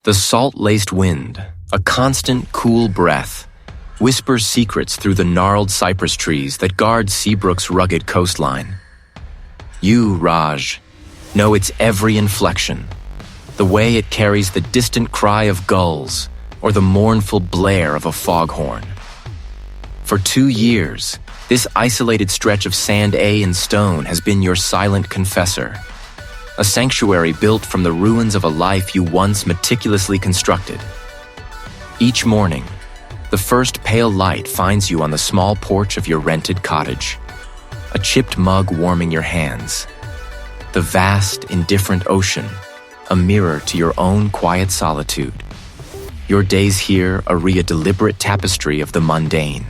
The salt-laced wind, a constant cool breath, whispers secrets through the gnarled cypress trees that guard Seabrook's rugged coastline. You, Raj, know its every inflection, the way it carries the distant cry of gulls or the mournful blare of a foghorn. For 2 years, this isolated stretch of sand and stone has been your silent confessor, a sanctuary built from the ruins of a life you once meticulously constructed. Each morning, the first pale light finds you on the small porch of your rented cottage, a chipped mug warming your hands. The vast, indifferent ocean, a mirror to your own quiet solitude. Your days here are a deliberate tapestry of the mundane,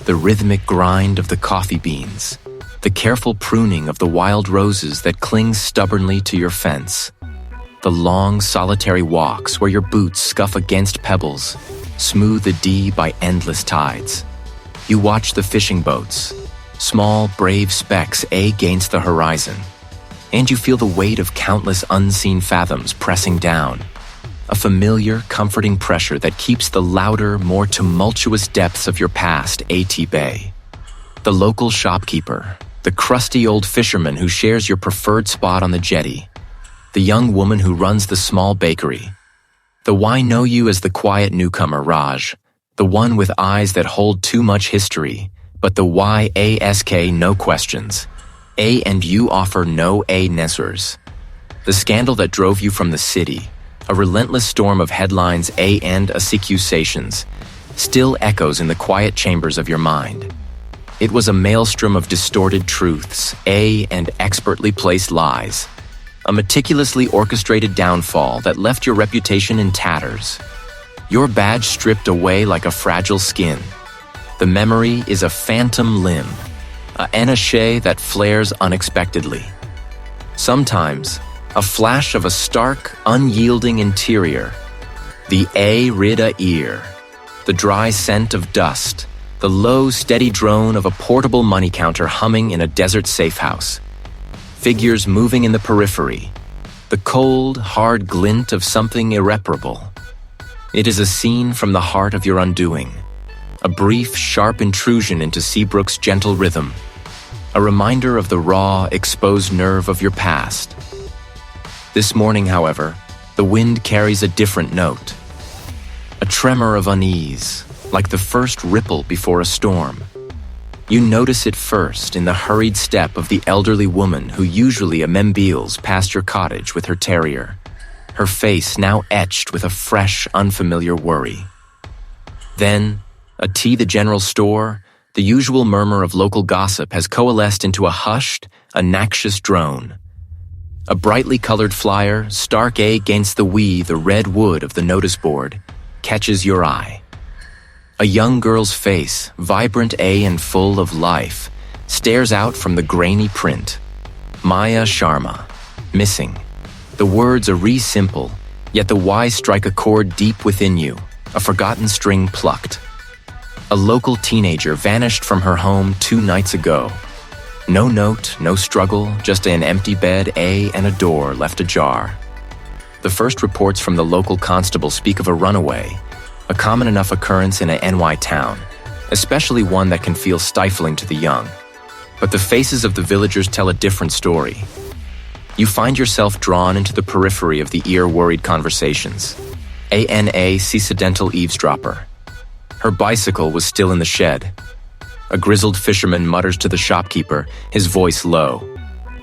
the rhythmic grind of the coffee beans, the careful pruning of the wild roses that cling stubbornly to your fence, the long, solitary walks where your boots scuff against pebbles, smooth the D by endless tides. You watch the fishing boats, small, brave specks against the horizon, and you feel the weight of countless unseen fathoms pressing down, a familiar, comforting pressure that keeps the louder, more tumultuous depths of your past at bay. The local shopkeeper, the crusty old fisherman who shares your preferred spot on the jetty, the young woman who runs the small bakery. The why know you as the quiet newcomer, Raj, the one with eyes that hold too much history, but the why ask no questions. A and you offer no answers. The scandal that drove you from the city, a relentless storm of headlines and accusations, still echoes in the quiet chambers of your mind. It was a maelstrom of distorted truths, and expertly placed lies, a meticulously orchestrated downfall that left your reputation in tatters. Your badge stripped away like a fragile skin. The memory is a phantom limb, a enache that flares unexpectedly. Sometimes, a flash of a stark, unyielding interior. The rida ear, the dry scent of dust, the low, steady drone of a portable money counter humming in a desert safe house. Figures moving in the periphery, the cold, hard glint of something irreparable. It is a scene from the heart of your undoing, a brief, sharp intrusion into Seabrook's gentle rhythm, a reminder of the raw, exposed nerve of your past. This morning, however, the wind carries a different note, a tremor of unease, like the first ripple before a storm. You notice it first in the hurried step of the elderly woman who usually amembeels past your cottage with her terrier, her face now etched with a fresh, unfamiliar worry. Then, at the general store, the usual murmur of local gossip has coalesced into a hushed, obnoxious drone. A brightly colored flyer, stark against the red wood of the notice board, catches your eye. A young girl's face, vibrant and full of life, stares out from the grainy print. Maya Sharma, missing. The words are simple, yet the why strike a chord deep within you, a forgotten string plucked. A local teenager vanished from her home 2 nights ago. No note, no struggle, just an empty bed, and a door left ajar. The first reports from the local constable speak of a runaway, a common enough occurrence in a NY town, especially one that can feel stifling to the young. But the faces of the villagers tell a different story. You find yourself drawn into the periphery of the ear-worried conversations. Accidental eavesdropper. Her bicycle was still in the shed. A grizzled fisherman mutters to the shopkeeper, his voice low.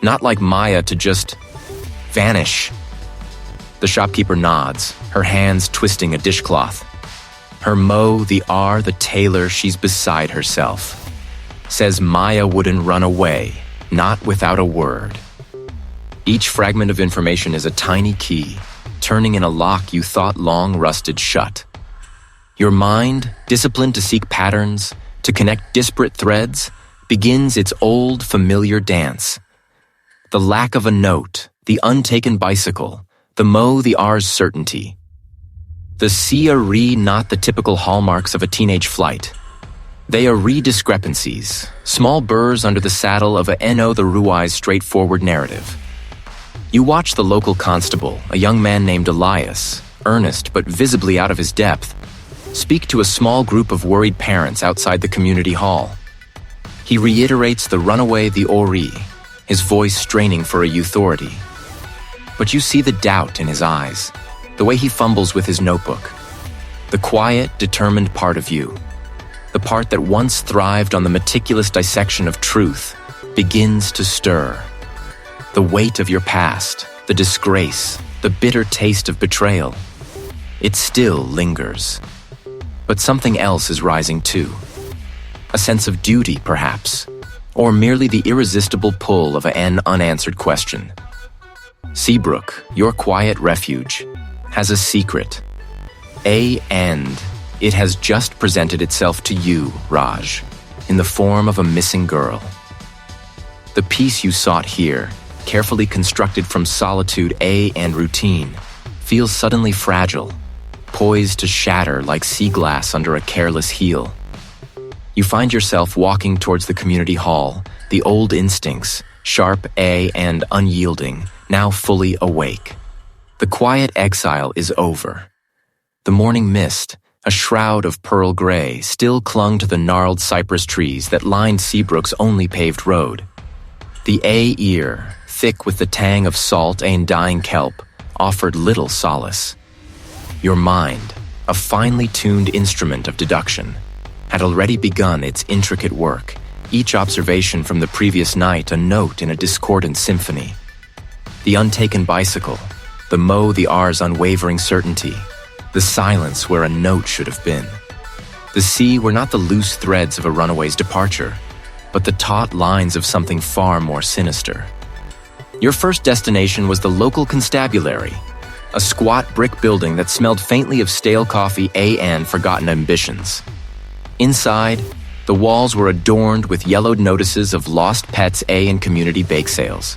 Not like Maya to just vanish. The shopkeeper nods, her hands twisting a dishcloth. Her the tailor, she's beside herself. Says Maya wouldn't run away, not without a word. Each fragment of information is a tiny key, turning in a lock you thought long rusted shut. Your mind, disciplined to seek patterns, to connect disparate threads, begins its old, familiar dance. The lack of a note, the untaken bicycle, the R's certainty. The C are not the typical hallmarks of a teenage flight. They are discrepancies, small burrs under the saddle of a the Ruai's straightforward narrative. You watch the local constable, a young man named Elias, earnest but visibly out of his depth, speak to a small group of worried parents outside the community hall. He reiterates the runaway the Ori, his voice straining for a authority. But you see the doubt in his eyes, the way he fumbles with his notebook. The quiet, determined part of you, the part that once thrived on the meticulous dissection of truth, begins to stir. The weight of your past, the disgrace, the bitter taste of betrayal. It still lingers. But something else is rising too. A sense of duty, perhaps, or merely the irresistible pull of an unanswered question. Seabrook, your quiet refuge, has a secret. And it has just presented itself to you, Raj, in the form of a missing girl. The peace you sought here, carefully constructed from solitude and routine, feels suddenly fragile, poised to shatter like sea glass under a careless heel. You find yourself walking towards the community hall, the old instincts, sharp and unyielding, now fully awake. The quiet exile is over. The morning mist, a shroud of pearl gray, still clung to the gnarled cypress trees that lined Seabrook's only paved road. The ear, thick with the tang of salt and dying kelp, offered little solace. Your mind, a finely tuned instrument of deduction, had already begun its intricate work, each observation from the previous night a note in a discordant symphony. The untaken bicycle, the R's unwavering certainty, the silence where a note should have been. The sea were not the loose threads of a runaway's departure, but the taut lines of something far more sinister. Your first destination was the local constabulary, a squat brick building that smelled faintly of stale coffee and forgotten ambitions. Inside, the walls were adorned with yellowed notices of lost pets and community bake sales,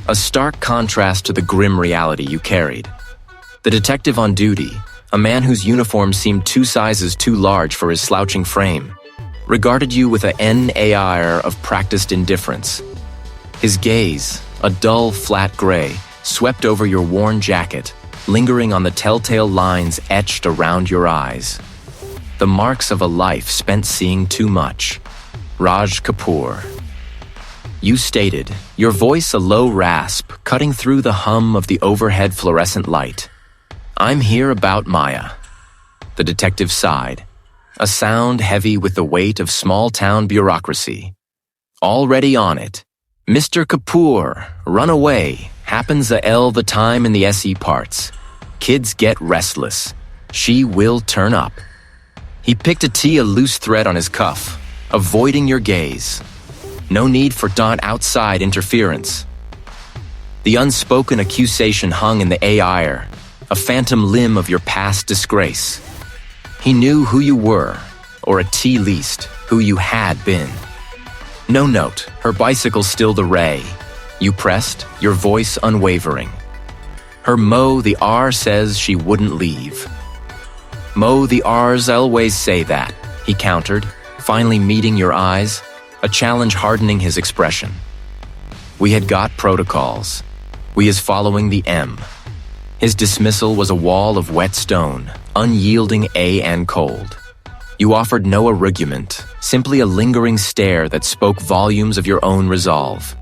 a stark contrast to the grim reality you carried. The detective on duty, a man whose uniform seemed 2 sizes too large for his slouching frame, regarded you with an air of practiced indifference. His gaze, a dull, flat gray, swept over your worn jacket, lingering on the telltale lines etched around your eyes. The marks of a life spent seeing too much. Raj Kapoor. You stated, your voice a low rasp, cutting through the hum of the overhead fluorescent light. I'm here about Maya. The detective sighed, a sound heavy with the weight of small-town bureaucracy. Already on it. Mr. Kapoor, run away, happens the time in the SE parts. Kids get restless. She will turn up. He picked a loose thread on his cuff, avoiding your gaze. No need for outside interference. The unspoken accusation hung in the air, a phantom limb of your past disgrace. He knew who you were, or at least, who you had been. No note, her bicycle still the ray. You pressed, your voice unwavering. Her the R says she wouldn't leave. The R's always say that, he countered, finally meeting your eyes, a challenge hardening his expression. We had got protocols. We is following the M. His dismissal was a wall of wet stone, unyielding and cold. You offered no argument, simply a lingering stare that spoke volumes of your own resolve.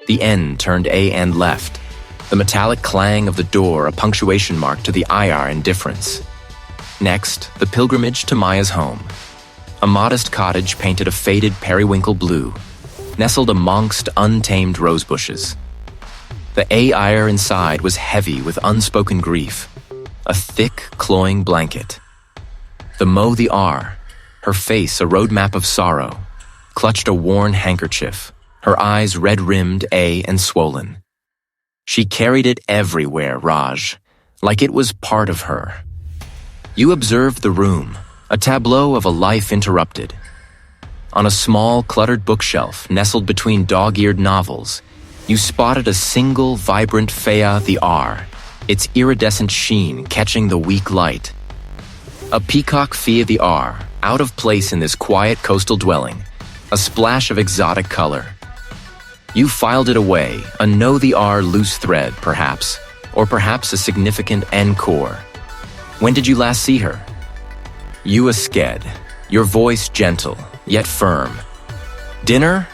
The N turned and left, the metallic clang of the door a punctuation mark to the IR indifference. Next, the pilgrimage to Maya's home. A modest cottage painted a faded periwinkle blue, nestled amongst untamed rose bushes. The air inside was heavy with unspoken grief, a thick, cloying blanket. The R, her face a roadmap of sorrow, clutched a worn handkerchief, her eyes red-rimmed and swollen. She carried it everywhere, Raj, like it was part of her. You observed the room, a tableau of a life interrupted. On a small, cluttered bookshelf nestled between dog-eared novels, you spotted a single, vibrant Fea the R, its iridescent sheen catching the weak light. A peacock Fea the R, out of place in this quiet coastal dwelling, a splash of exotic color. You filed it away, a the R loose thread, perhaps, or perhaps a significant encore. When did you last see her? You a sked, your voice gentle, yet firm. Dinner?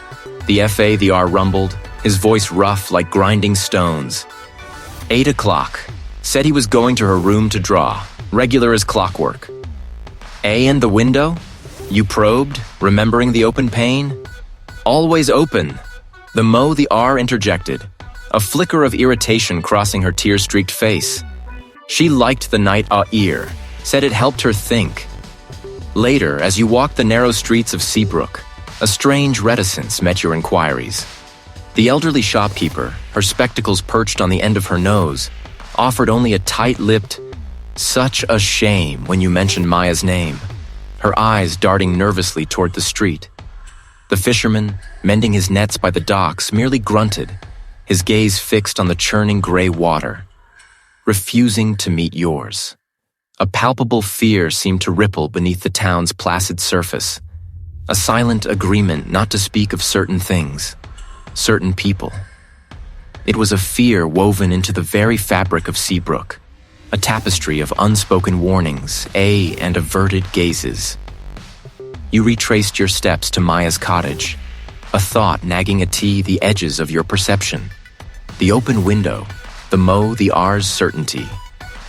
The F.A. the R rumbled, his voice rough like grinding stones. 8 o'clock. Said he was going to her room to draw, regular as clockwork. A and the window? You probed, remembering the open pane? Always open. The Mo the R interjected, a flicker of irritation crossing her tear-streaked face. She liked the night ear, said it helped her think. Later, as you walked the narrow streets of Seabrook, a strange reticence met your inquiries. The elderly shopkeeper, her spectacles perched on the end of her nose, offered only a tight-lipped, "Such a shame," when you mentioned Maya's name, her eyes darting nervously toward the street. The fisherman, mending his nets by the docks, merely grunted, his gaze fixed on the churning gray water, refusing to meet yours. A palpable fear seemed to ripple beneath the town's placid surface, a silent agreement not to speak of certain things, certain people. It was a fear woven into the very fabric of Seabrook, a tapestry of unspoken warnings, and averted gazes. You retraced your steps to Maya's cottage, a thought nagging at the edges of your perception. The open window, the Mo the R's certainty,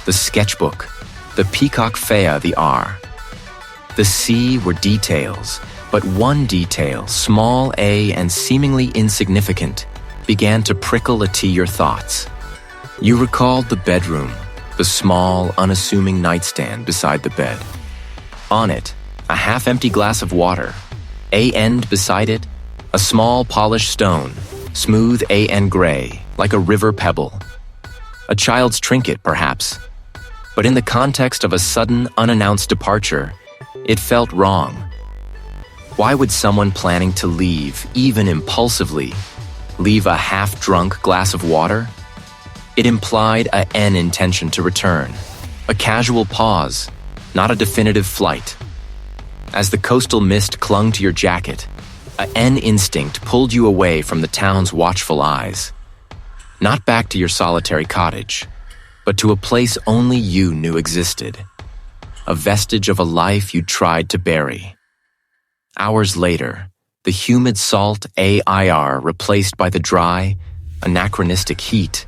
the sketchbook, the peacock Fea the R. The sea were details, but one detail, small and seemingly insignificant, began to prickle at your thoughts. You recalled the bedroom, the small, unassuming nightstand beside the bed. On it, a half-empty glass of water. End beside it, a small polished stone, smooth and gray, like a river pebble. A child's trinket, perhaps. But in the context of a sudden, unannounced departure, it felt wrong. Why would someone planning to leave, even impulsively, leave a half-drunk glass of water? It implied an intention to return, a casual pause, not a definitive flight. As the coastal mist clung to your jacket, an instinct pulled you away from the town's watchful eyes. Not back to your solitary cottage, but to a place only you knew existed, a vestige of a life you tried to bury. Hours later, the humid salt AIR replaced by the dry, anachronistic heat,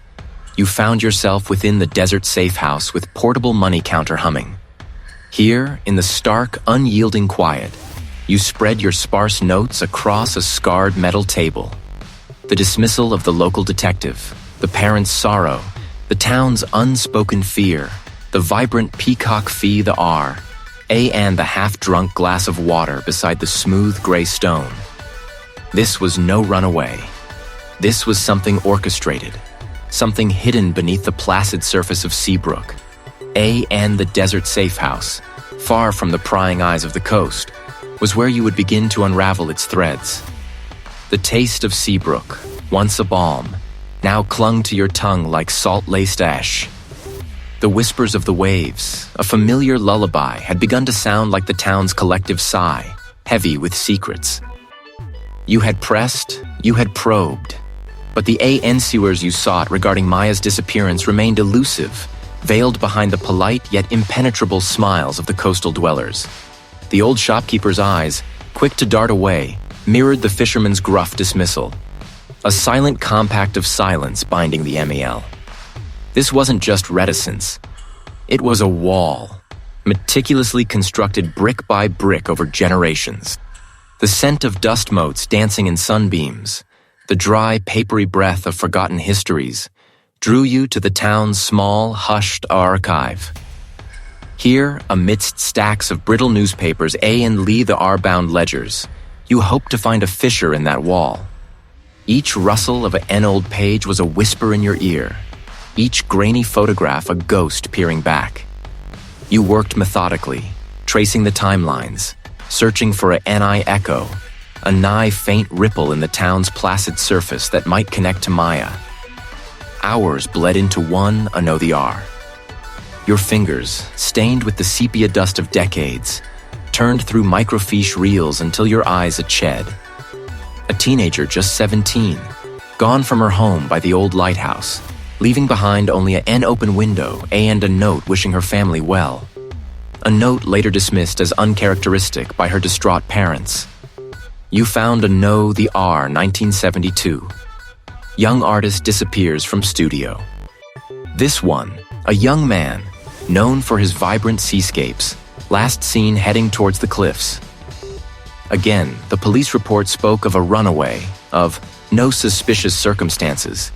you found yourself within the desert safe house with portable money counter humming. Here, in the stark, unyielding quiet, you spread your sparse notes across a scarred metal table. The dismissal of the local detective, the parents' sorrow, the town's unspoken fear, the vibrant peacock Fea the R, and the half-drunk glass of water beside the smooth gray stone. This was no runaway. This was something orchestrated, something hidden beneath the placid surface of Seabrook. And the desert safe house, far from the prying eyes of the coast, was where you would begin to unravel its threads. The taste of Seabrook, once a balm, now clung to your tongue like salt-laced ash. The whispers of the waves, a familiar lullaby, had begun to sound like the town's collective sigh, heavy with secrets. You had pressed, you had probed, but the answers you sought regarding Maya's disappearance remained elusive, veiled behind the polite yet impenetrable smiles of the coastal dwellers. The old shopkeeper's eyes, quick to dart away, mirrored the fisherman's gruff dismissal, a silent compact of silence binding the MEL. This wasn't just reticence. It was a wall, meticulously constructed brick by brick over generations. The scent of dust motes dancing in sunbeams, the dry, papery breath of forgotten histories, drew you to the town's small, hushed archive. Here, amidst stacks of brittle newspapers and the R-bound ledgers, you hoped to find a fissure in that wall. Each rustle of an old page was a whisper in your ear, each grainy photograph a ghost peering back. You worked methodically, tracing the timelines, searching for an echo, a nigh faint ripple in the town's placid surface that might connect to Maya. Hours bled into one the R. Your fingers, stained with the sepia dust of decades, turned through microfiche reels until your eyes ached. A teenager just 17, gone from her home by the old lighthouse, leaving behind only an open window and a note wishing her family well. A note later dismissed as uncharacteristic by her distraught parents. You found a No the R 1972. Young artist disappears from studio. This one, a young man, known for his vibrant seascapes, last seen heading towards the cliffs. Again, the police report spoke of a runaway, of no suspicious circumstances.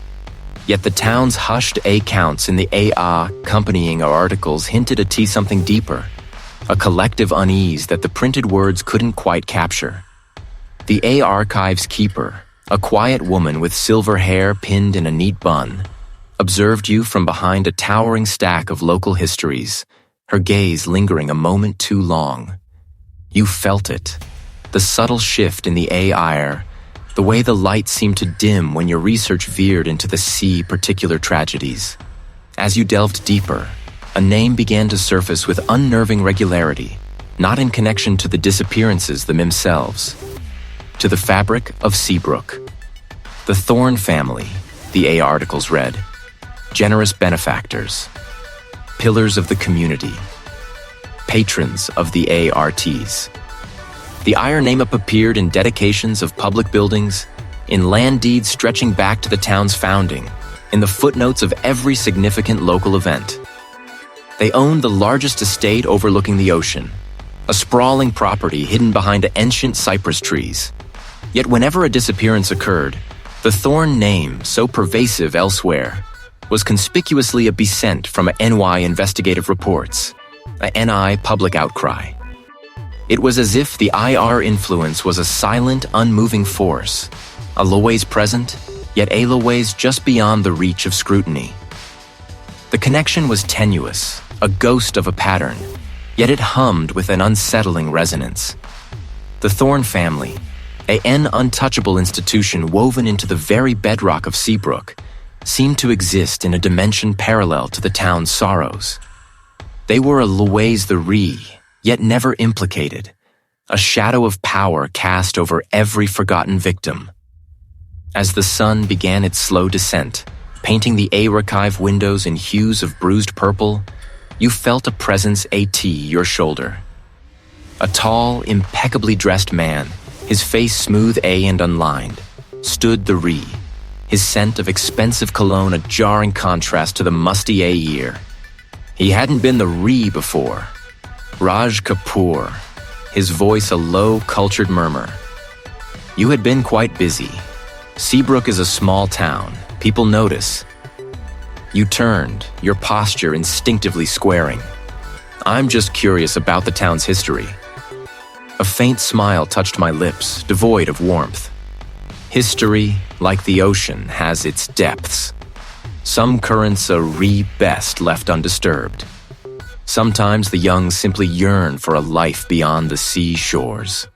Yet the town's hushed A counts in the AA accompanying our articles hinted at something deeper, a collective unease that the printed words couldn't quite capture. The A archive's keeper, a quiet woman with silver hair pinned in a neat bun, observed you from behind a towering stack of local histories, her gaze lingering a moment too long. You felt it, the subtle shift in the A ire, the way the light seemed to dim when your research veered into the C particular tragedies. As you delved deeper, a name began to surface with unnerving regularity, not in connection to the disappearances themselves, to the fabric of Seabrook. The Thorne family, the A articles read, generous benefactors, pillars of the community, patrons of the ARTs. The Ire name-up appeared in dedications of public buildings, in land deeds stretching back to the town's founding, in the footnotes of every significant local event. They owned the largest estate overlooking the ocean, a sprawling property hidden behind ancient cypress trees. Yet whenever a disappearance occurred, the Thorne name, so pervasive elsewhere, was conspicuously absent from NY investigative reports, a NI public outcry. It was as if the IR influence was a silent, unmoving force, a always present, yet always just beyond the reach of scrutiny. The connection was tenuous, a ghost of a pattern, yet it hummed with an unsettling resonance. The Thorne family, an untouchable institution woven into the very bedrock of Seabrook, seemed to exist in a dimension parallel to the town's sorrows. They were a Louise the Ree, yet never implicated, a shadow of power cast over every forgotten victim. As the sun began its slow descent, painting the A-archive windows in hues of bruised purple, you felt a presence at your shoulder. A tall, impeccably dressed man, his face smooth and unlined, stood the Ree, his scent of expensive cologne a jarring contrast to the musty A-ear. He hadn't been the Ree before. Raj Kapoor, his voice a low, cultured murmur. You had been quite busy. Seabrook is a small town. People notice. You turned, your posture instinctively squaring. I'm just curious about the town's history. A faint smile touched my lips, devoid of warmth. History, like the ocean, has its depths. Some currents are best left undisturbed. Sometimes the young simply yearn for a life beyond the sea shores.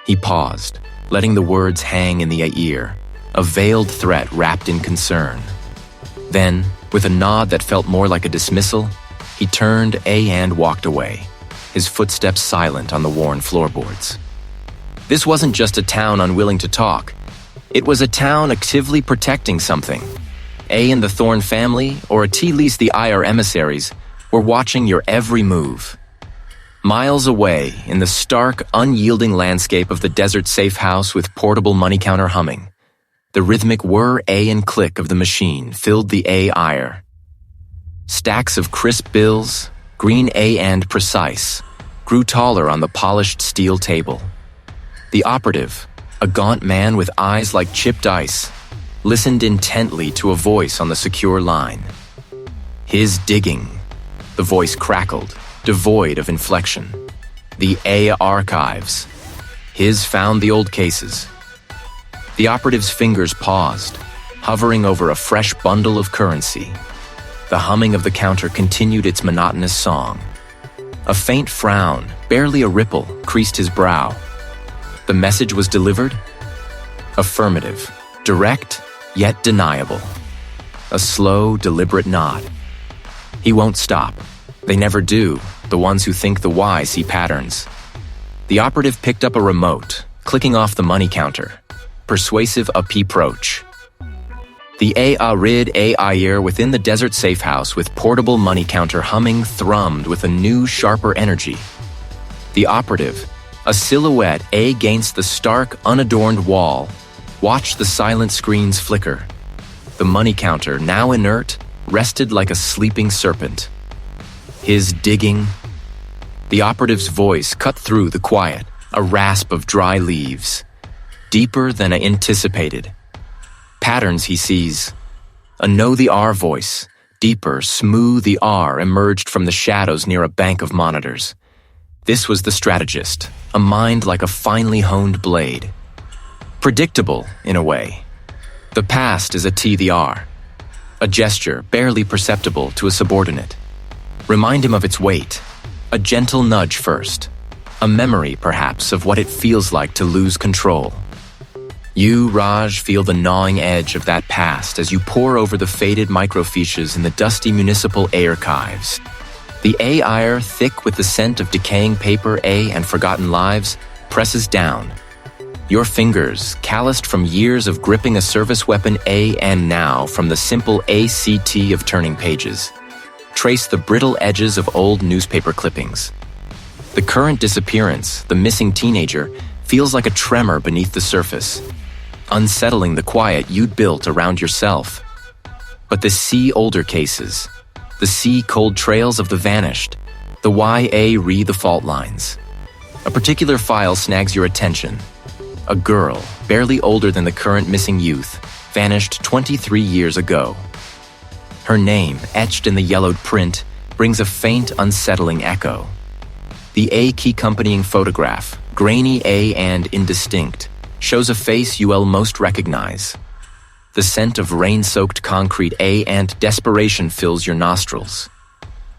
He paused, letting the words hang in the ear, a veiled threat wrapped in concern. Then, with a nod that felt more like a dismissal, he turned and walked away, his footsteps silent on the worn floorboards. This wasn't just a town unwilling to talk. It was a town actively protecting something. And the Thorne family, or at least the IR emissaries, were watching your every move. Miles away, in the stark, unyielding landscape of the desert safe house with portable money counter humming, the rhythmic whir and click of the machine filled the A-ire. Stacks of crisp bills, green and precise, grew taller on the polished steel table. The operative, a gaunt man with eyes like chipped ice, listened intently to a voice on the secure line. His digging. The voice crackled, devoid of inflection. The A archives. His found the old cases. The operative's fingers paused, hovering over a fresh bundle of currency. The humming of the counter continued its monotonous song. A faint frown, barely a ripple, creased his brow. The message was delivered? Affirmative, direct, yet deniable. A slow, deliberate nod. He won't stop. They never do, the ones who think the wise see patterns. The operative picked up a remote, clicking off the money counter. Persuasive approach. The arid air within the desert safe house with portable money counter humming thrummed with a new, sharper energy. The operative, a silhouette against the stark, unadorned wall, watched the silent screens flicker. The money counter, now inert, rested like a sleeping serpent. His digging. The operative's voice cut through the quiet, a rasp of dry leaves. Deeper than anticipated. Patterns he sees. A know the R voice, deeper, smooth the R emerged from the shadows near a bank of monitors. This was the strategist, a mind like a finely honed blade. Predictable, in a way. The past is a T the R, a gesture barely perceptible to a subordinate. Remind him of its weight, a gentle nudge first, a memory, perhaps, of what it feels like to lose control. You, Raj, feel the gnawing edge of that past as you pore over the faded microfiches in the dusty municipal archives. The air, thick with the scent of decaying paper and forgotten lives, presses down. Your fingers, calloused from years of gripping a service weapon and now from the simple ACT of turning pages, trace the brittle edges of old newspaper clippings. The current disappearance, the missing teenager, feels like a tremor beneath the surface, unsettling the quiet you'd built around yourself. But the older cases, the cold trails of the vanished, the re the fault lines. A particular file snags your attention. A girl, barely older than the current missing youth, vanished 23 years ago. Her name, etched in the yellowed print, brings a faint, unsettling echo. The key accompanying photograph, grainy and indistinct, shows a face you'll most recognize. The scent of rain-soaked concrete and desperation fills your nostrils.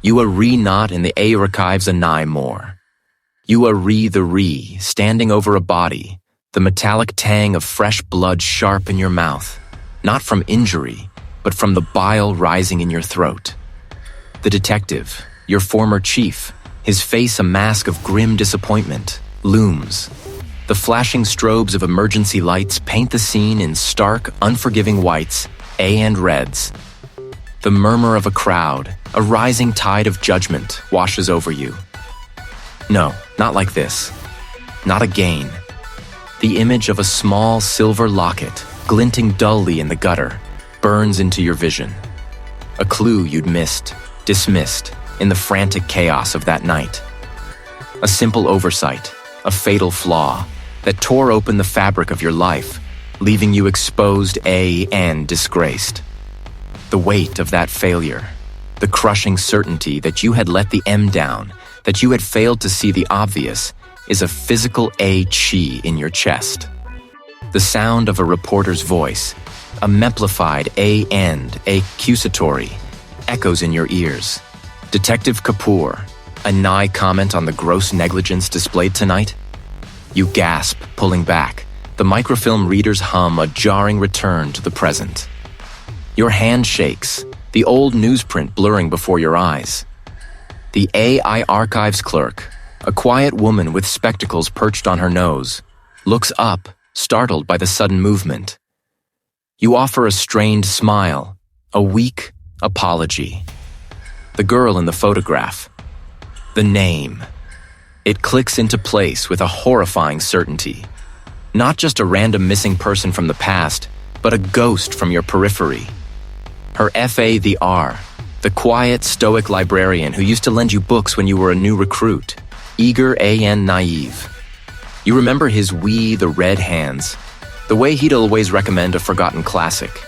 You are not in the archives anigh more. You are the standing over a body, the metallic tang of fresh blood sharp in your mouth, not from injury, but from the bile rising in your throat. The detective, your former chief, his face a mask of grim disappointment, looms. The flashing strobes of emergency lights paint the scene in stark, unforgiving whites, and reds. The murmur of a crowd, a rising tide of judgment, washes over you. No, not like this. Not again. The image of a small silver locket, glinting dully in the gutter, burns into your vision. A clue you'd missed, dismissed, in the frantic chaos of that night. A simple oversight, a fatal flaw, that tore open the fabric of your life, leaving you exposed and disgraced. The weight of that failure, the crushing certainty that you had let the M down, that you had failed to see the obvious, is a physical chi in your chest. The sound of a reporter's voice, a memplified accusatory, echoes in your ears. Detective Kapoor, a nigh comment on the gross negligence displayed tonight? You gasp, pulling back. The microfilm readers hum a jarring return to the present. Your hand shakes, the old newsprint blurring before your eyes. The AI archives clerk, a quiet woman with spectacles perched on her nose, looks up, startled by the sudden movement. You offer a strained smile, a weak apology. The girl in the photograph. The name. It clicks into place with a horrifying certainty. Not just a random missing person from the past, but a ghost from your periphery. Her the R, the quiet, stoic librarian who used to lend you books when you were a new recruit, eager and naive. You remember his the red hands, the way he'd always recommend a forgotten classic.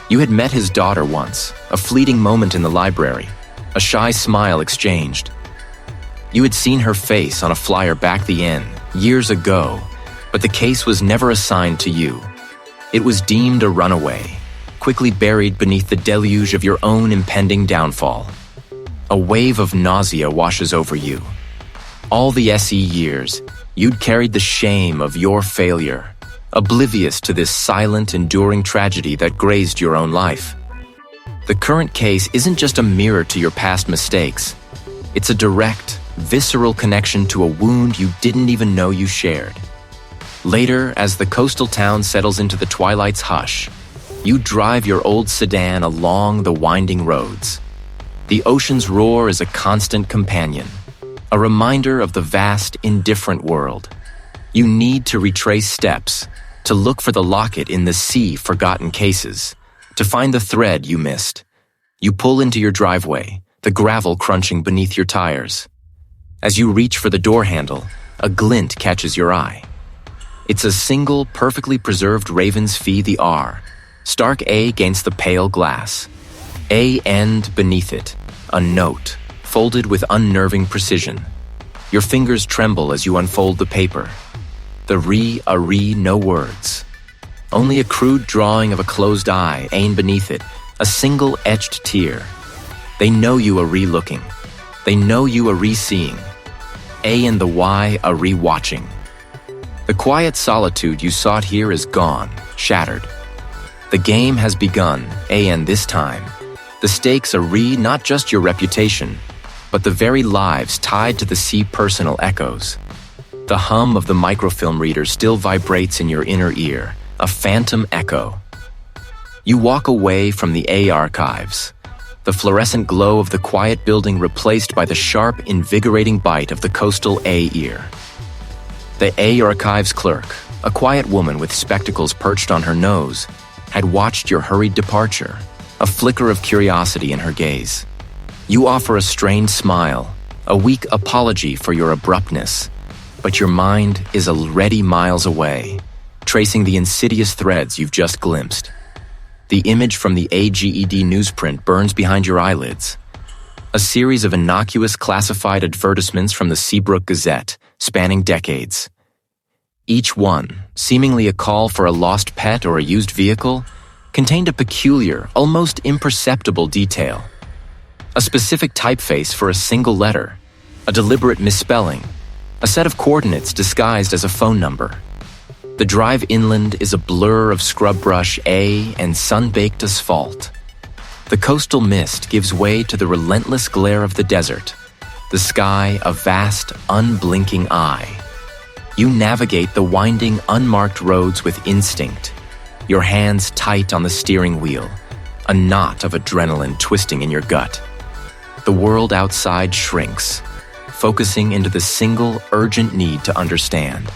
You had met his daughter once, a fleeting moment in the library, a shy smile exchanged. You had seen her face on a flyer back the inn, years ago, but the case was never assigned to you. It was deemed a runaway, quickly buried beneath the deluge of your own impending downfall. A wave of nausea washes over you. All the SE years, you'd carried the shame of your failure, oblivious to this silent, enduring tragedy that grazed your own life. The current case isn't just a mirror to your past mistakes. It's a direct, visceral connection to a wound you didn't even know you shared. Later, as the coastal town settles into the twilight's hush, You drive your old sedan along the winding roads. The ocean's roar is a constant companion, a reminder of the vast, indifferent world. You need to retrace steps, to look for the locket in the sea-forgotten cases, to find the thread you missed. You pull into your driveway, the gravel crunching beneath your tires. As you reach for the door handle, a glint catches your eye. It's a single, perfectly preserved Raven's Fee the R, stark A against the pale glass. A end beneath it, a note, folded with unnerving precision. Your fingers tremble as you unfold the paper. The re, no words. Only a crude drawing of a closed eye, ain beneath it, a single etched tear. They know you a re-looking. They know you a re-seeing. A and the Y a re-watching. The quiet solitude you sought here is gone, shattered. The game has begun, and this time. The stakes are not just your reputation, but the very lives tied to the sea personal echoes. The hum of the microfilm reader still vibrates in your inner ear, a phantom echo. You walk away from the A archives, the fluorescent glow of the quiet building replaced by the sharp, invigorating bite of the coastal A ear. The A archives clerk, a quiet woman with spectacles perched on her nose, had watched your hurried departure, a flicker of curiosity in her gaze. You offer a strained smile, a weak apology for your abruptness, but your mind is already miles away, tracing the insidious threads you've just glimpsed. The image from the AGED newsprint burns behind your eyelids. A series of innocuous classified advertisements from the Seabrook Gazette, spanning decades. Each one, seemingly a call for a lost pet or a used vehicle, contained a peculiar, almost imperceptible detail. A specific typeface for a single letter, a deliberate misspelling, a set of coordinates disguised as a phone number. The drive inland is a blur of scrub brush A and sun-baked asphalt. The coastal mist gives way to the relentless glare of the desert, the sky a vast, unblinking eye. You navigate the winding, unmarked roads with instinct, your hands tight on the steering wheel, a knot of adrenaline twisting in your gut. The world outside shrinks, focusing into the single, urgent need to understand.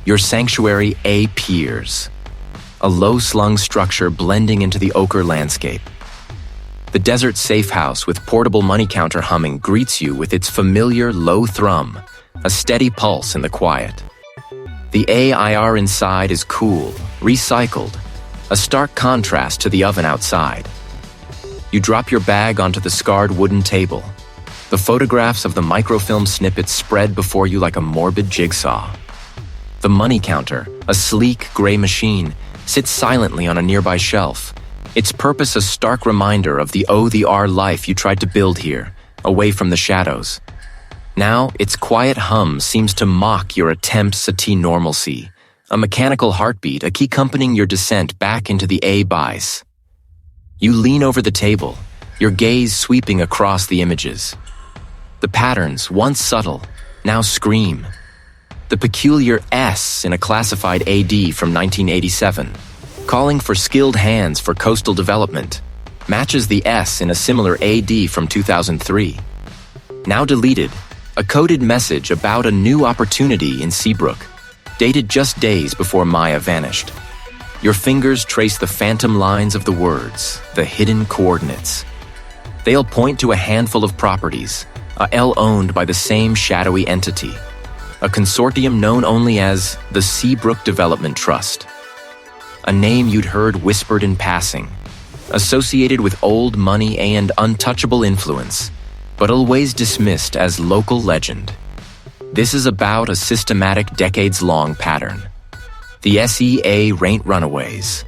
Your sanctuary A piers, a low-slung structure blending into the ochre landscape. The desert safe house with portable money counter humming greets you with its familiar low thrum, a steady pulse in the quiet. The AIR inside is cool, recycled, a stark contrast to the oven outside. You drop your bag onto the scarred wooden table. The photographs of the microfilm snippets spread before you like a morbid jigsaw. The money counter, a sleek gray machine, sits silently on a nearby shelf, its purpose a stark reminder of the O-the-R life you tried to build here, away from the shadows. Now, its quiet hum seems to mock your attempts at normalcy, a mechanical heartbeat accompanying your descent back into the A-bice. You lean over the table, your gaze sweeping across the images. The patterns, once subtle, now scream. The peculiar S in a classified AD from 1987, calling for skilled hands for coastal development, matches the S in a similar AD from 2003. Now deleted, a coded message about a new opportunity in Seabrook, dated just days before Maya vanished. Your fingers trace the phantom lines of the words, the hidden coordinates. They'll point to a handful of properties, a L owned by the same shadowy entity, a consortium known only as the Seabrook Development Trust. A name you'd heard whispered in passing, associated with old money and untouchable influence, but always dismissed as local legend. This is about a systematic decades-long pattern. The SEA Raint Runaways.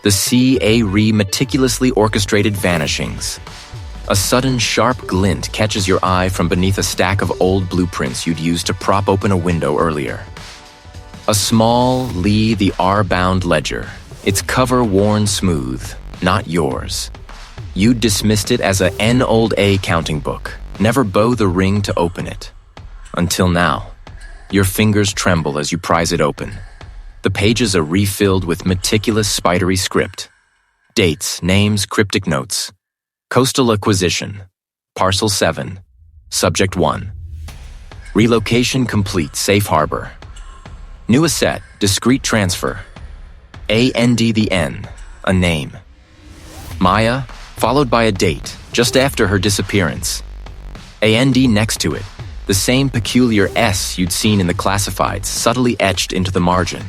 The CA meticulously orchestrated vanishings. A sudden sharp glint catches your eye from beneath a stack of old blueprints you'd used to prop open a window earlier. A small Lee the R-bound ledger, its cover worn smooth, not yours. You'd dismissed it as a N old A counting book, never bow the ring to open it. Until now. Your fingers tremble as you prise it open. The pages are refilled with meticulous spidery script, Dates, names, cryptic notes. Coastal acquisition. Parcel 7. Subject 1. Relocation complete, safe harbor. New asset, discrete transfer. AND the N, a name. Maya, followed by a date, just after her disappearance. AND next to it, the same peculiar S you'd seen in the classifieds, subtly etched into the margin.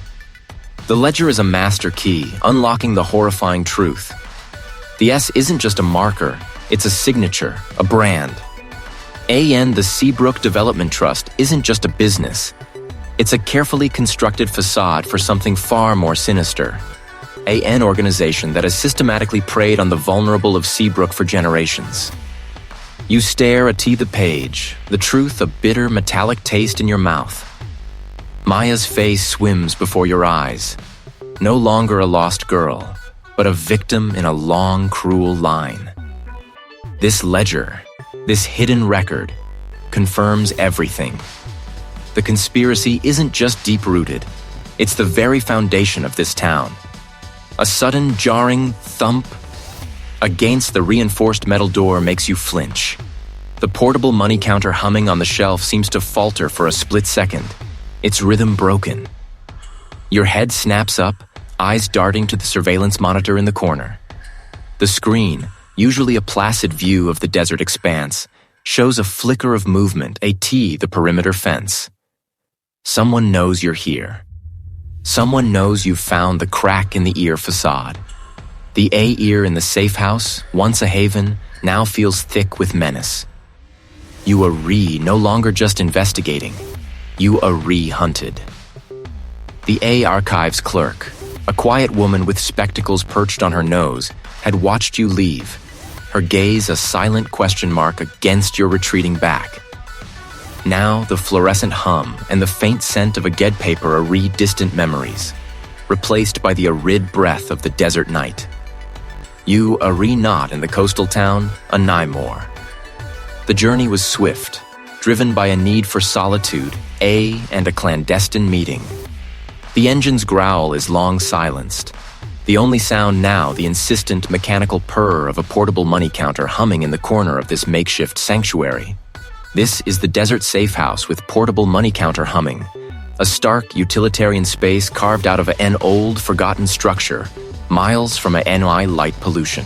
The ledger is a master key, unlocking the horrifying truth. The S isn't just a marker, it's a signature, a brand. AN, the Seabrook Development Trust, isn't just a business. It's a carefully constructed facade for something far more sinister. AN organization that has systematically preyed on the vulnerable of Seabrook for generations. You stare at the page, the truth a bitter, metallic taste in your mouth. Maya's face swims before your eyes. No longer a lost girl, but a victim in a long, cruel line. This ledger, this hidden record, confirms everything. The conspiracy isn't just deep-rooted, it's the very foundation of this town. A sudden, jarring thump against the reinforced metal door makes you flinch. The portable money counter humming on the shelf seems to falter for a split second, its rhythm broken. Your head snaps up, eyes darting to the surveillance monitor in the corner. The screen, usually a placid view of the desert expanse, shows a flicker of movement, the perimeter fence. Someone knows you're here. Someone knows you've found the crack in the ear facade. The ear in the safe house, once a haven, now feels thick with menace. You are no longer just investigating. You are hunted. The archives clerk, a quiet woman with spectacles perched on her nose, had watched you leave, her gaze a silent question mark against your retreating back. Now the fluorescent hum and the faint scent of a Ged paper are distant memories, replaced by the arid breath of the desert night. You are not in the coastal town, a more. The journey was swift, driven by a need for solitude, and a clandestine meeting. The engine's growl is long silenced. The only sound now, the insistent mechanical purr of a portable money counter humming in the corner of this makeshift sanctuary. This is the desert safe house with portable money counter humming, a stark utilitarian space carved out of an old, forgotten structure, miles from a NI light pollution.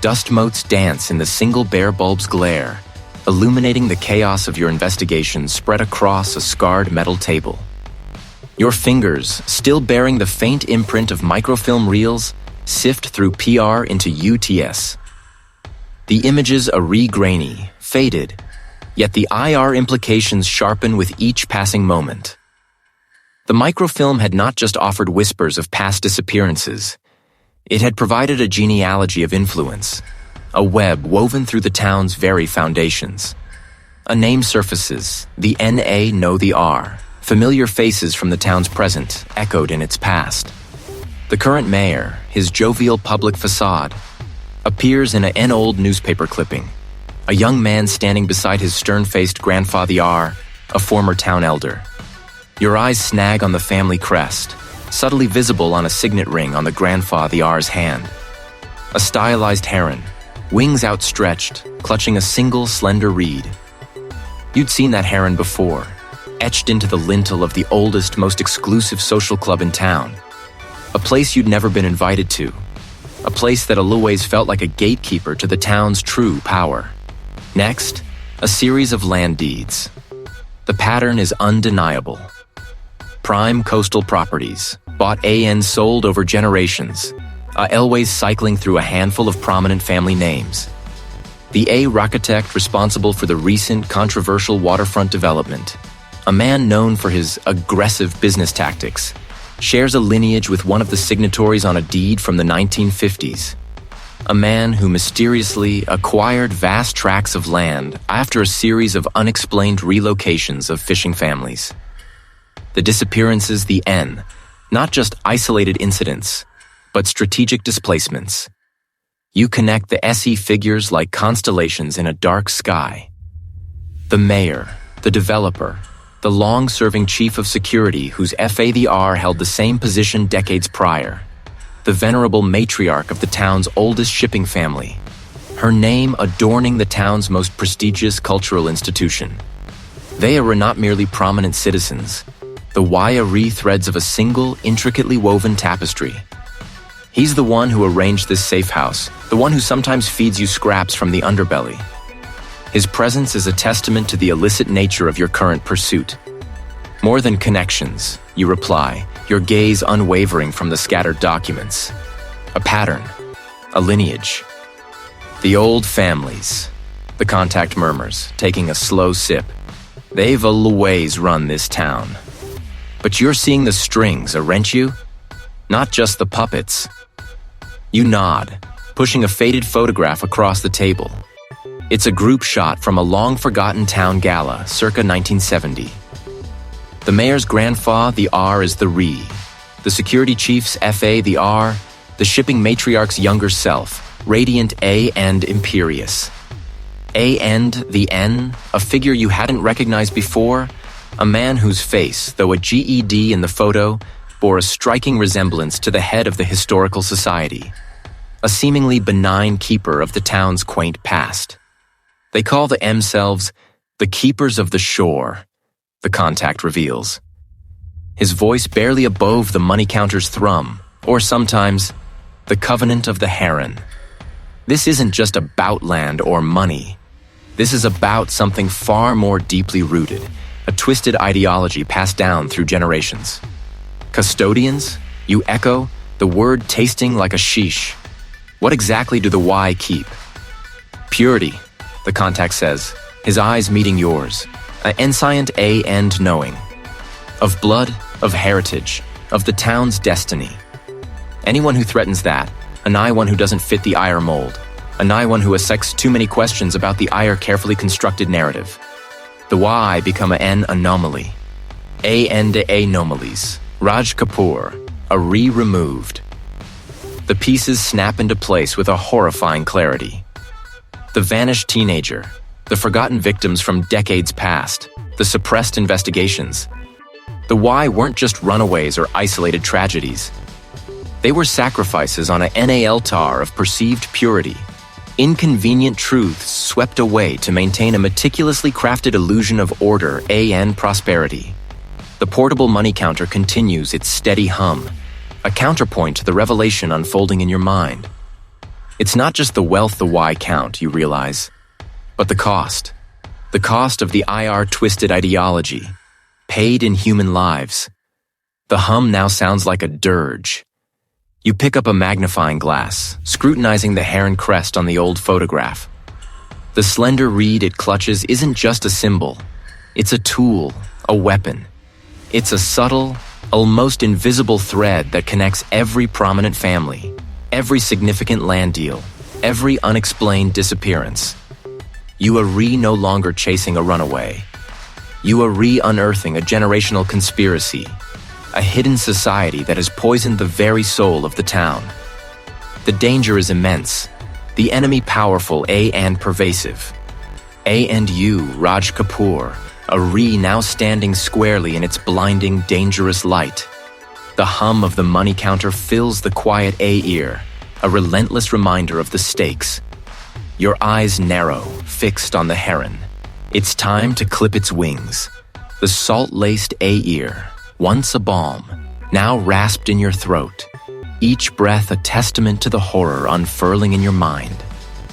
Dust motes dance in the single bare bulb's glare, illuminating the chaos of your investigation spread across a scarred metal table. Your fingers, still bearing the faint imprint of microfilm reels, sift through PR into UTS. The images are grainy, faded, yet the IR implications sharpen with each passing moment. The microfilm had not just offered whispers of past disappearances. It had provided a genealogy of influence, a web woven through the town's very foundations. A name surfaces, the NA know the R, familiar faces from the town's present, echoed in its past. The current mayor, his jovial public facade, appears in an old newspaper clipping. A young man standing beside his stern-faced grandfather R, a former town elder. Your eyes snag on the family crest, subtly visible on a signet ring on the grandfather R's hand. A stylized heron, wings outstretched, clutching a single slender reed. You'd seen that heron before, etched into the lintel of the oldest, most exclusive social club in town. A place you'd never been invited to. A place that always felt like a gatekeeper to the town's true power. Next, a series of land deeds. The pattern is undeniable. Prime coastal properties, bought and sold over generations, always cycling through a handful of prominent family names. The architect responsible for the recent controversial waterfront development, a man known for his aggressive business tactics, shares a lineage with one of the signatories on a deed from the 1950s. A man who mysteriously acquired vast tracts of land after a series of unexplained relocations of fishing families. The disappearances, the N, not just isolated incidents, but strategic displacements. You connect the SE figures like constellations in a dark sky. The mayor, the developer, the long-serving chief of security whose FADR held the same position decades prior. the venerable matriarch of the town's oldest shipping family, her name adorning the town's most prestigious cultural institution. They were not merely prominent citizens. The wire threads of a single, intricately woven tapestry. He's the one who arranged this safe house, the one who sometimes feeds you scraps from the underbelly. His presence is a testament to the illicit nature of your current pursuit. More than connections, you reply, your gaze unwavering from the scattered documents. A pattern, a lineage. The old families, the contact murmurs, taking a slow sip. They've always run this town. But you're seeing the strings, aren't you? Not just the puppets. You nod, pushing a faded photograph across the table. It's a group shot from a long-forgotten town gala, circa 1970. The mayor's grandfather, the R, is the re. The security chief's FA, the R. The shipping matriarch's younger self, radiant A and imperious. A and the N, a figure you hadn't recognized before, a man whose face, though a GED in the photo, bore a striking resemblance to the head of the historical society, a seemingly benign keeper of the town's quaint past. They call themselves the Keepers of the Shore, the contact reveals. His voice barely above the money counter's thrum, or sometimes, the Covenant of the Heron. This isn't just about land or money. This is about something far more deeply rooted, a twisted ideology passed down through generations. Custodians? You echo, the word tasting like a sheesh. What exactly do the Y keep? Purity, the contact says, his eyes meeting yours, an inscient A and knowing. Of blood, of heritage, of the town's destiny. Anyone who threatens that, a nigh one who doesn't fit the ire mold, a nigh one who asks too many questions about the ire carefully constructed narrative. The Y become an anomaly. A and anomalies. Raj Kapoor, a removed. The pieces snap into place with a horrifying clarity. The vanished teenager, the forgotten victims from decades past, the suppressed investigations. The Y weren't just runaways or isolated tragedies. They were sacrifices on a altar of perceived purity, inconvenient truths swept away to maintain a meticulously crafted illusion of order and prosperity. The portable money counter continues its steady hum, a counterpoint to the revelation unfolding in your mind. It's not just the wealth the Y count, you realize, but the cost. The cost of the IR twisted ideology, paid in human lives. The hum now sounds like a dirge. You pick up a magnifying glass, scrutinizing the heron crest on the old photograph. The slender reed it clutches isn't just a symbol. It's a tool, a weapon. It's a subtle, almost invisible thread that connects every prominent family, every significant land deal, every unexplained disappearance. You are no longer chasing a runaway. You are unearthing a generational conspiracy, a hidden society that has poisoned the very soul of the town. The danger is immense, the enemy powerful and pervasive. And you, Raj Kapoor, a now standing squarely in its blinding, dangerous light. The hum of the money counter fills the quiet ear, a relentless reminder of the stakes. Your eyes narrow, fixed on the heron. It's time to clip its wings. The salt-laced ear, once a balm, now rasped in your throat. Each breath a testament to the horror unfurling in your mind.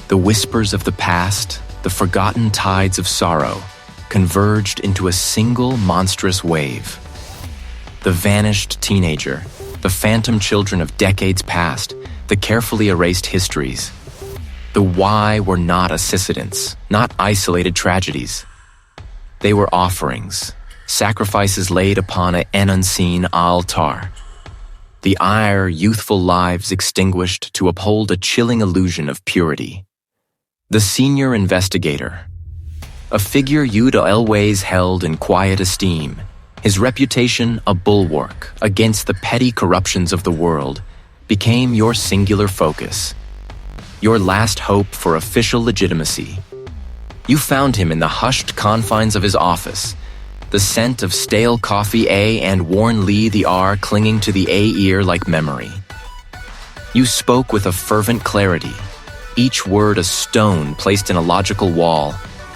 The whispers of the past, the forgotten tides of sorrow, converged into a single monstrous wave. The vanished teenager, the phantom children of decades past, the carefully erased histories. The Y were not accidents, not isolated tragedies. They were offerings, sacrifices laid upon an unseen altar. The ire youthful lives extinguished to uphold a chilling illusion of purity. The senior investigator, a figure you'd always held in quiet esteem, his reputation a bulwark against the petty corruptions of the world, became your singular focus, your last hope for official legitimacy. You found him in the hushed confines of his office, the scent of stale coffee and worn Lee the R clinging to the ear like memory. You spoke with a fervent clarity, each word a stone placed in a logical wall,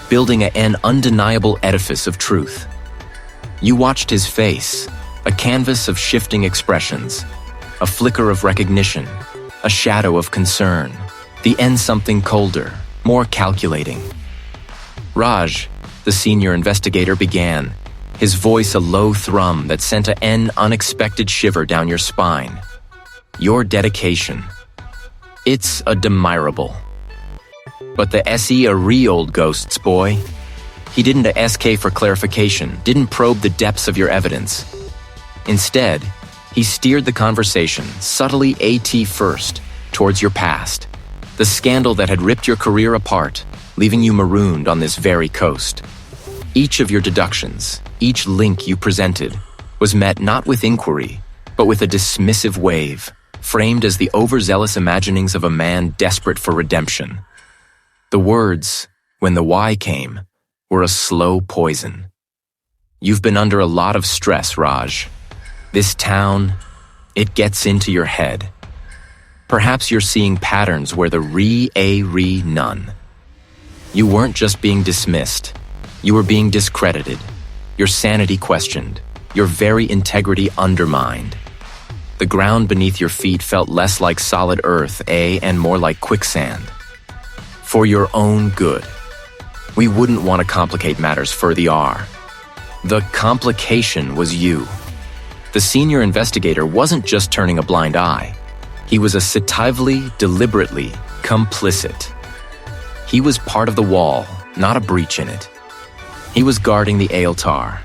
building an undeniable edifice of truth. You watched his face, a canvas of shifting expressions, a flicker of recognition, a shadow of concern, the end something colder, more calculating. Raj, the senior investigator, began, his voice a low thrum that sent an unexpected shiver down your spine. Your dedication. It's admirable. But the SE a old ghosts, boy. He didn't SK for clarification, didn't probe the depths of your evidence. Instead, he steered the conversation, subtly AT first, towards your past, the scandal that had ripped your career apart, leaving you marooned on this very coast. Each of your deductions, each link you presented, was met not with inquiry, but with a dismissive wave, framed as the overzealous imaginings of a man desperate for redemption. The words, when the why came, were a slow poison. You've been under a lot of stress, Raj. This town, it gets into your head. Perhaps you're seeing patterns where the none. You weren't just being dismissed. You were being discredited, your sanity questioned, your very integrity undermined. The ground beneath your feet felt less like solid earth, and more like quicksand. For your own good. We wouldn't want to complicate matters further. The complication was you. The senior investigator wasn't just turning a blind eye. He was assertively, deliberately complicit. He was part of the wall, not a breach in it. He was guarding the altar.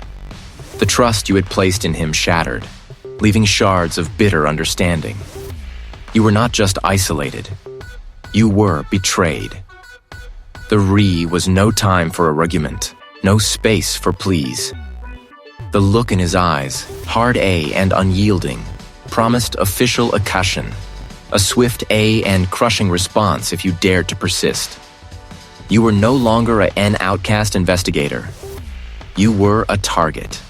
The trust you had placed in him shattered, leaving shards of bitter understanding. You were not just isolated. You were betrayed. The was no time for argument, no space for pleas. The look in his eyes, hard and unyielding, promised official accussion, a swift and crushing response if you dared to persist. You were no longer an outcast investigator. You were a target.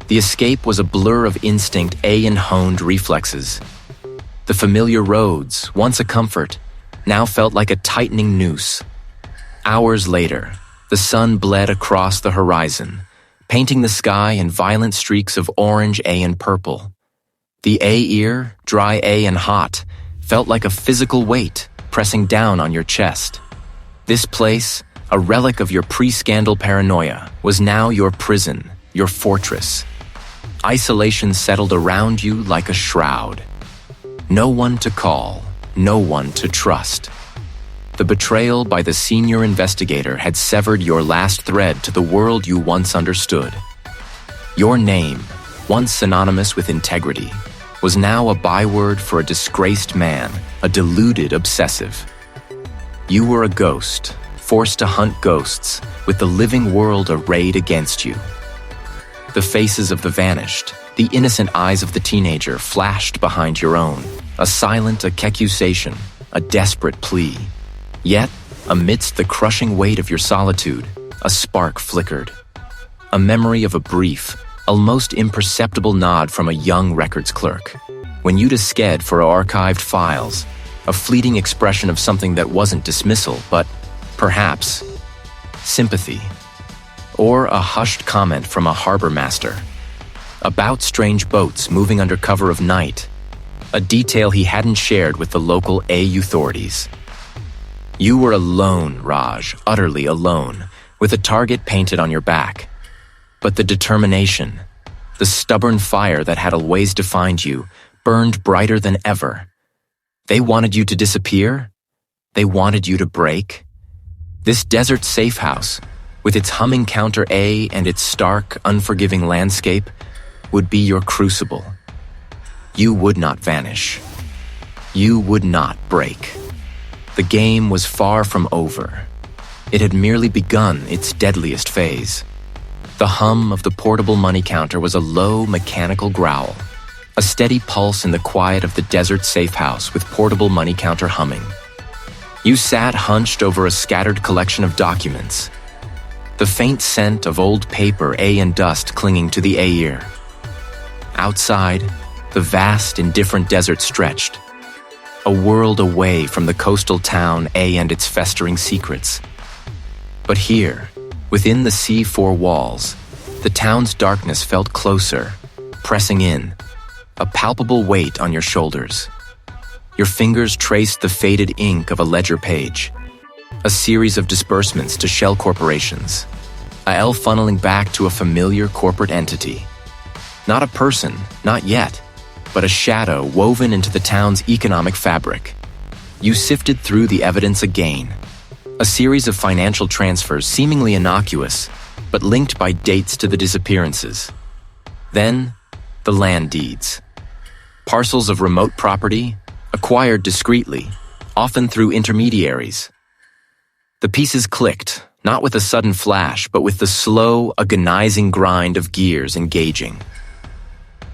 The escape was a blur of instinct and honed reflexes. The familiar roads, once a comfort, now felt like a tightening noose. Hours later, the sun bled across the horizon, painting the sky in violent streaks of orange and purple. The ear, dry and hot, felt like a physical weight pressing down on your chest. This place, a relic of your pre-scandal paranoia, was now your prison, your fortress. Isolation settled around you like a shroud. No one to call, no one to trust. The betrayal by the senior investigator had severed your last thread to the world you once understood. Your name, once synonymous with integrity, was now a byword for a disgraced man, a deluded obsessive. You were a ghost, forced to hunt ghosts, with the living world arrayed against you. The faces of the vanished, the innocent eyes of the teenager flashed behind your own, a silent accusation, a desperate plea. Yet, amidst the crushing weight of your solitude, a spark flickered. A memory of a brief, almost imperceptible nod from a young records clerk. When you'd sked for archived files, a fleeting expression of something that wasn't dismissal, but, perhaps, sympathy. Or a hushed comment from a harbor master. About strange boats moving under cover of night. A detail he hadn't shared with the local authorities. You were alone, Raj, utterly alone, with a target painted on your back. But the determination, the stubborn fire that had always defined you, burned brighter than ever. They wanted you to disappear? They wanted you to break? This desert safe house, with its humming counter and its stark, unforgiving landscape, would be your crucible. You would not vanish. You would not break. The game was far from over. It had merely begun its deadliest phase. The hum of the portable money counter was a low, mechanical growl, a steady pulse in the quiet of the desert safe house with portable money counter humming. You sat hunched over a scattered collection of documents, the faint scent of old paper and dust clinging to the ear. Outside, the vast, indifferent desert stretched, a world away from the coastal town A and its festering secrets. But here, within the sea four walls, the town's darkness felt closer, pressing in, a palpable weight on your shoulders. Your fingers traced the faded ink of a ledger page, a series of disbursements to shell corporations, a L funneling back to a familiar corporate entity. Not a person, not yet, but a shadow woven into the town's economic fabric. You sifted through the evidence again, a series of financial transfers seemingly innocuous, but linked by dates to the disappearances. Then, the land deeds. Parcels of remote property, acquired discreetly, often through intermediaries. The pieces clicked, not with a sudden flash, but with the slow, agonizing grind of gears engaging.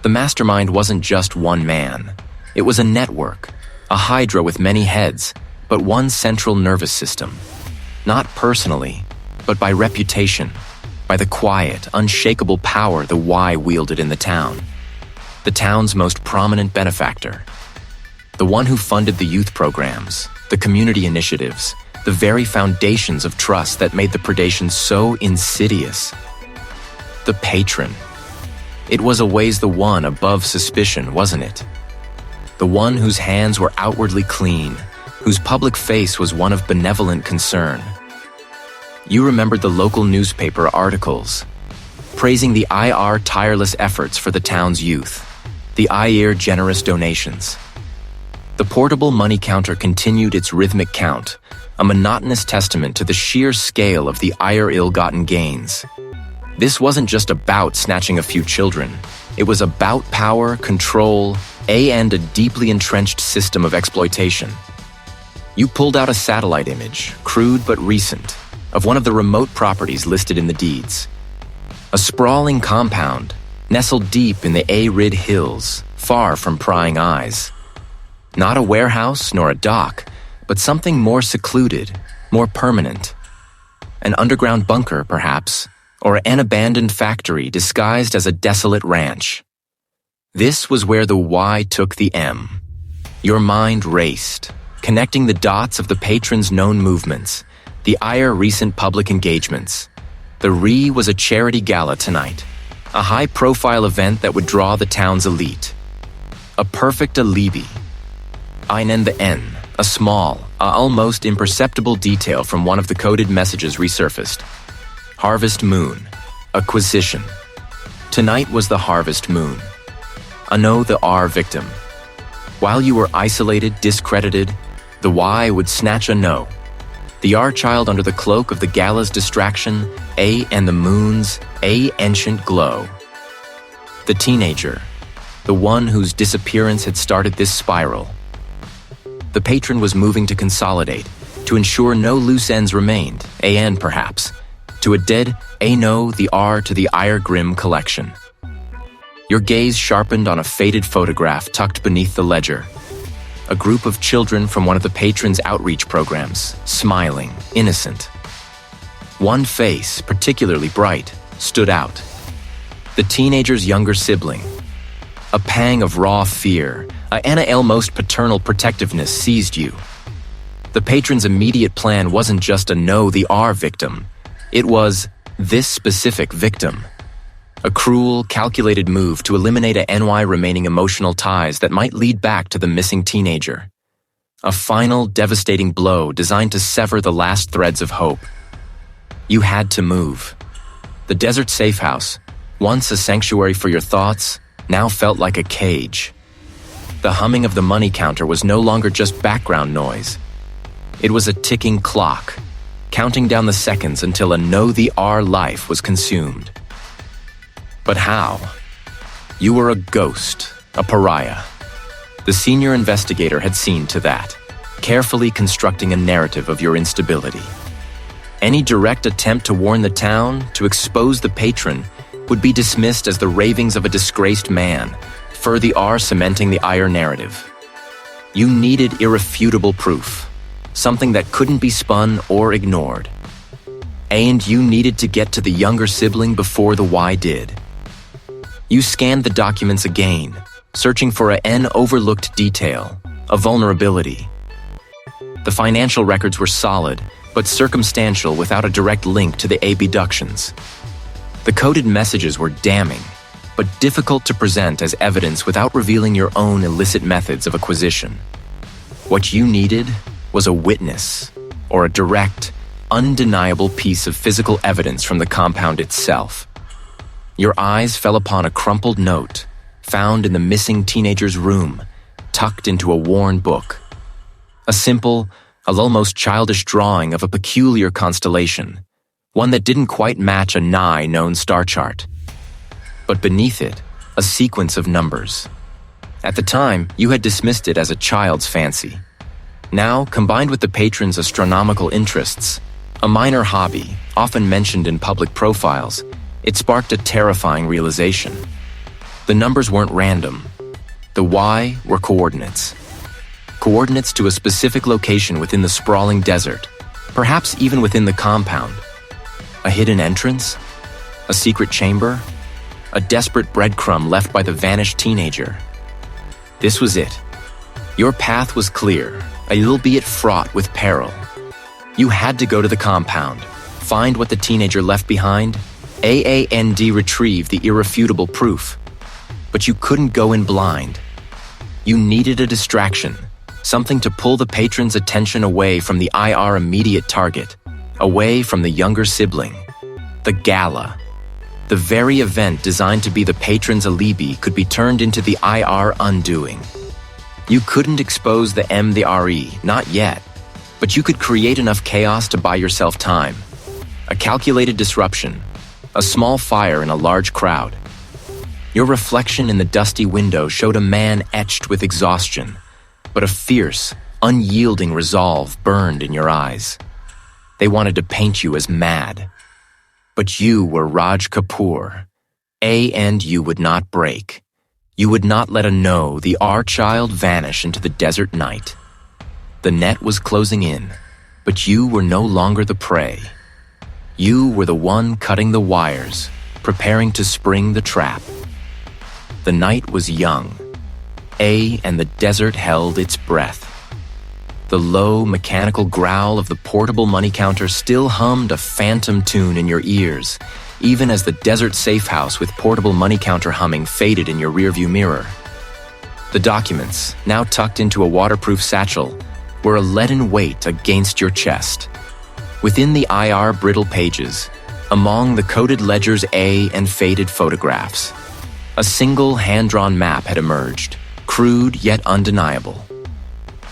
The mastermind wasn't just one man. It was a network, a hydra with many heads, but one central nervous system. Not personally, but by reputation, by the quiet, unshakable power the Y wielded in the town. The town's most prominent benefactor. The one who funded the youth programs, the community initiatives, the very foundations of trust that made the predation so insidious. The patron. It was always the one above suspicion, wasn't it? The one whose hands were outwardly clean, whose public face was one of benevolent concern. You remembered the local newspaper articles, praising the IR tireless efforts for the town's youth, the IR generous donations. The portable money counter continued its rhythmic count, a monotonous testament to the sheer scale of the IR ill-gotten gains. This wasn't just about snatching a few children. It was about power, control, and a deeply entrenched system of exploitation. You pulled out a satellite image, crude but recent, of one of the remote properties listed in the deeds. A sprawling compound, nestled deep in the arid hills, far from prying eyes. Not a warehouse nor a dock, but something more secluded, more permanent. An underground bunker, perhaps, or an abandoned factory disguised as a desolate ranch. This was where the Y took the M. Your mind raced, connecting the dots of the patron's known movements, the IR recent public engagements. The RE was a charity gala tonight, a high-profile event that would draw the town's elite. A perfect alibi. Einen the N, a small, almost imperceptible detail from one of the coded messages resurfaced. Harvest Moon. Acquisition. Tonight was the Harvest Moon. Ano the R victim. While you were isolated, discredited, the Y would snatch a no. The R child under the cloak of the gala's distraction, A and the moon's A ancient glow. The teenager, the one whose disappearance had started this spiral. The patron was moving to consolidate, to ensure no loose ends remained, AN perhaps, to a dead A-no the R to the Ire Grim collection. Your gaze sharpened on a faded photograph tucked beneath the ledger. A group of children from one of the patron's outreach programs, smiling, innocent. One face, particularly bright, stood out. The teenager's younger sibling. A pang of raw fear, an almost paternal protectiveness seized you. The patron's immediate plan wasn't just a no the R victim. It was this specific victim. A cruel, calculated move to eliminate a NY remaining emotional ties that might lead back to the missing teenager. A final, devastating blow designed to sever the last threads of hope. You had to move. The desert safe house, once a sanctuary for your thoughts, now felt like a cage. The humming of the money counter was no longer just background noise. It was a ticking clock, counting down the seconds until a know the R life was consumed. But how? You were a ghost, a pariah. The senior investigator had seen to that, carefully constructing a narrative of your instability. Any direct attempt to warn the town, to expose the patron, would be dismissed as the ravings of a disgraced man, further R cementing the Ire narrative. You needed irrefutable proof, something that couldn't be spun or ignored. And you needed to get to the younger sibling before the Y did. You scanned the documents again, searching for an overlooked detail, a vulnerability. The financial records were solid, but circumstantial without a direct link to the abductions. The coded messages were damning, but difficult to present as evidence without revealing your own illicit methods of acquisition. What you needed was a witness, or a direct, undeniable piece of physical evidence from the compound itself. Your eyes fell upon a crumpled note found in the missing teenager's room, tucked into a worn book. A simple, almost childish drawing of a peculiar constellation, one that didn't quite match a known star chart. But beneath it, a sequence of numbers. At the time, you had dismissed it as a child's fancy. Now, combined with the patron's astronomical interests, a minor hobby, often mentioned in public profiles, it sparked a terrifying realization. The numbers weren't random. The Y were coordinates. Coordinates to a specific location within the sprawling desert, perhaps even within the compound. A hidden entrance? A secret chamber? A desperate breadcrumb left by the vanished teenager. This was it. Your path was clear, albeit fraught with peril. You had to go to the compound, find what the teenager left behind, and retrieve the irrefutable proof. But you couldn't go in blind. You needed a distraction, something to pull the patron's attention away from the IR immediate target, away from the younger sibling. The gala. The very event designed to be the patron's alibi could be turned into the IR undoing. You couldn't expose the RE, not yet, but you could create enough chaos to buy yourself time. A calculated disruption, a small fire in a large crowd. Your reflection in the dusty window showed a man etched with exhaustion, but a fierce, unyielding resolve burned in your eyes. They wanted to paint you as mad. But you were Raj Kapoor, and you would not break. You would not let the our child vanish into the desert night. The net was closing in, but you were no longer the prey. You were the one cutting the wires, preparing to spring the trap. The night was young, and the desert held its breath. The low, mechanical growl of the portable money counter still hummed a phantom tune in your ears, even as the desert safe house with portable money counter humming faded in your rearview mirror. The documents, now tucked into a waterproof satchel, were a leaden weight against your chest. Within the IR brittle pages, among the coded ledger's and faded photographs, a single hand-drawn map had emerged, crude yet undeniable.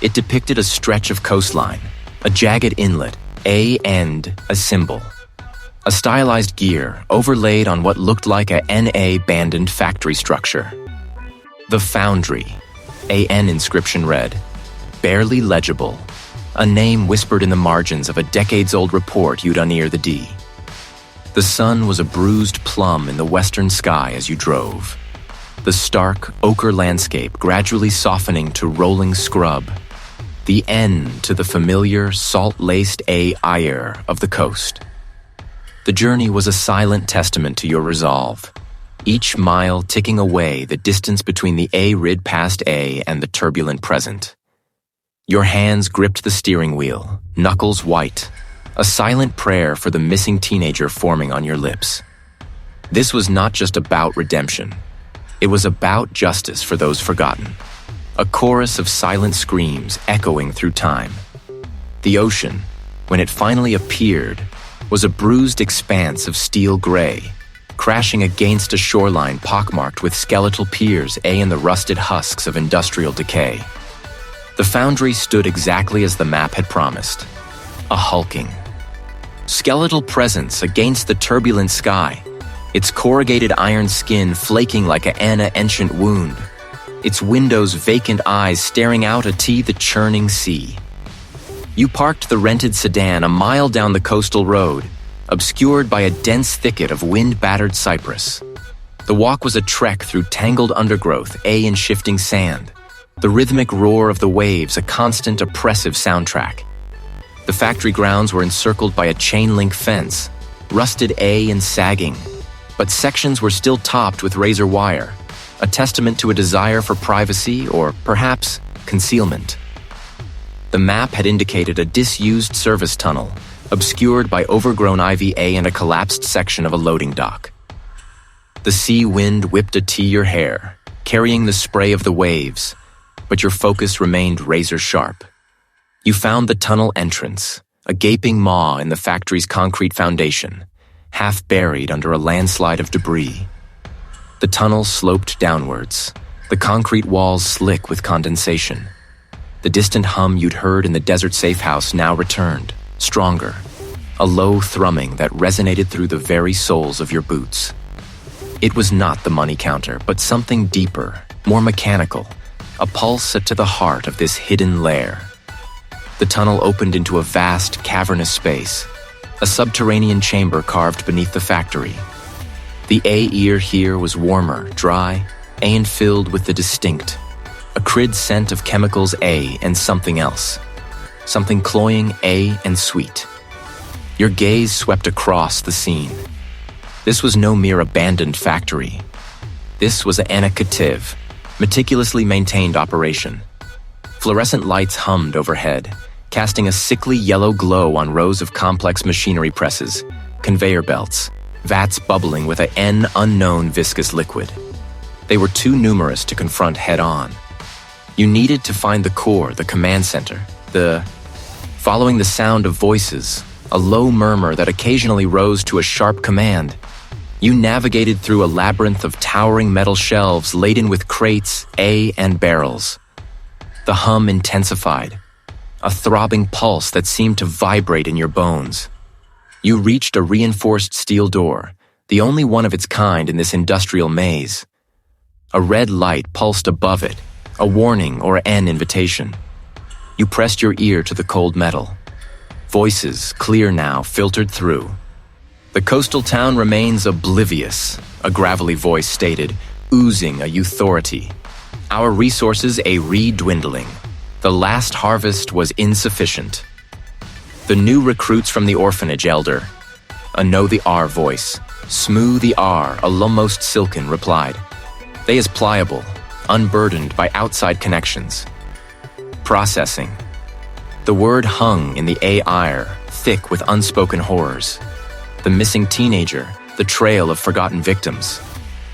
It depicted a stretch of coastline, a jagged inlet, and a symbol. A stylized gear overlaid on what looked like a abandoned factory structure. The Foundry, AN inscription read, barely legible, a name whispered in the margins of a decades-old report you'd unear the D. The sun was a bruised plum in the western sky as you drove, the stark, ochre landscape gradually softening to rolling scrub, the end to the familiar, salt-laced ire of the coast. The journey was a silent testament to your resolve, each mile ticking away the distance between the rid past and the turbulent present. Your hands gripped the steering wheel, knuckles white, a silent prayer for the missing teenager forming on your lips. This was not just about redemption. It was about justice for those forgotten. A chorus of silent screams echoing through time. The ocean, when it finally appeared, was a bruised expanse of steel gray, crashing against a shoreline pockmarked with skeletal piers and the rusted husks of industrial decay. The Foundry stood exactly as the map had promised, a hulking, skeletal presence against the turbulent sky, its corrugated iron skin flaking like an ancient wound, its windows' vacant eyes staring out at the churning sea. You parked the rented sedan a mile down the coastal road, obscured by a dense thicket of wind-battered cypress. The walk was a trek through tangled undergrowth, and shifting sand, the rhythmic roar of the waves a constant oppressive soundtrack. The factory grounds were encircled by a chain-link fence, rusted and sagging, but sections were still topped with razor wire, a testament to a desire for privacy or, perhaps, concealment. The map had indicated a disused service tunnel, obscured by overgrown IVA and a collapsed section of a loading dock. The sea wind whipped a to your hair, carrying the spray of the waves, but your focus remained razor-sharp. You found the tunnel entrance, a gaping maw in the factory's concrete foundation, half buried under a landslide of debris. The tunnel sloped downwards, the concrete walls slick with condensation. The distant hum you'd heard in the desert safe house now returned, stronger, a low thrumming that resonated through the very soles of your boots. It was not the money counter, but something deeper, more mechanical, a pulse set to the heart of this hidden lair. The tunnel opened into a vast, cavernous space, a subterranean chamber carved beneath the factory. The air here was warmer, dry, and filled with the distinct, acrid scent of chemicals and something else, something cloying and sweet. Your gaze swept across the scene. This was no mere abandoned factory. This was an annotative, meticulously maintained operation. Fluorescent lights hummed overhead, casting a sickly yellow glow on rows of complex machinery presses, conveyor belts, vats bubbling with an unknown viscous liquid. They were too numerous to confront head-on. You needed to find the core, the command center, following the sound of voices, a low murmur that occasionally rose to a sharp command. You navigated through a labyrinth of towering metal shelves laden with crates, and barrels. The hum intensified, a throbbing pulse that seemed to vibrate in your bones. You reached a reinforced steel door, the only one of its kind in this industrial maze. A red light pulsed above it, a warning or an invitation. You pressed your ear to the cold metal. Voices, clear now, filtered through. The coastal town remains oblivious, a gravelly voice stated, oozing a authority. Our resources a re-dwindling. The last harvest was insufficient. The new recruits from the orphanage, elder. A know the R voice. Smooth the R, almost silken, replied. They is pliable, unburdened by outside connections. Processing. The word hung in the air, thick with unspoken horrors. The missing teenager, the trail of forgotten victims.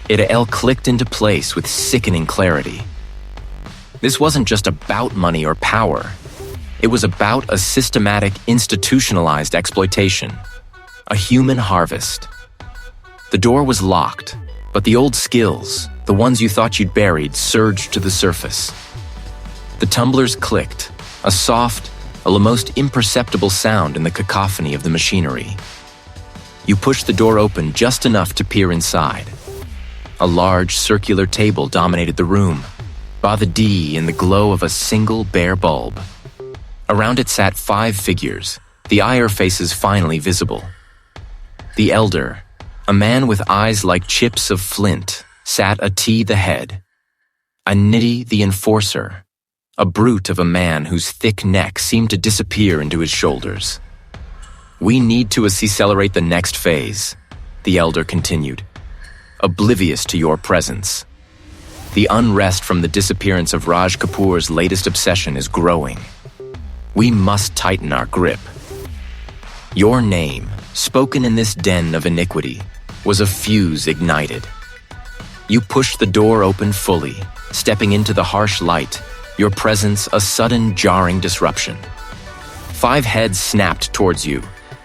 It all clicked into place with sickening clarity. This wasn't just about money or power. It was about a systematic, institutionalized exploitation. A human harvest. The door was locked, but the old skills, the ones you thought you'd buried, surged to the surface. The tumblers clicked, a soft, almost imperceptible sound in the cacophony of the machinery. You pushed the door open just enough to peer inside. A large circular table dominated the room, by the D in the glow of a single bare bulb. Around it sat 5 figures, the ire faces finally visible. The elder, a man with eyes like chips of flint, sat atop the head. A nitty the enforcer, a brute of a man whose thick neck seemed to disappear into his shoulders. We need to accelerate the next phase, the elder continued, oblivious to your presence. The unrest from the disappearance of Raj Kapoor's latest obsession is growing. We must tighten our grip. Your name, spoken in this den of iniquity, was a fuse ignited. You pushed the door open fully, stepping into the harsh light, your presence a sudden jarring disruption. 5 heads snapped towards you,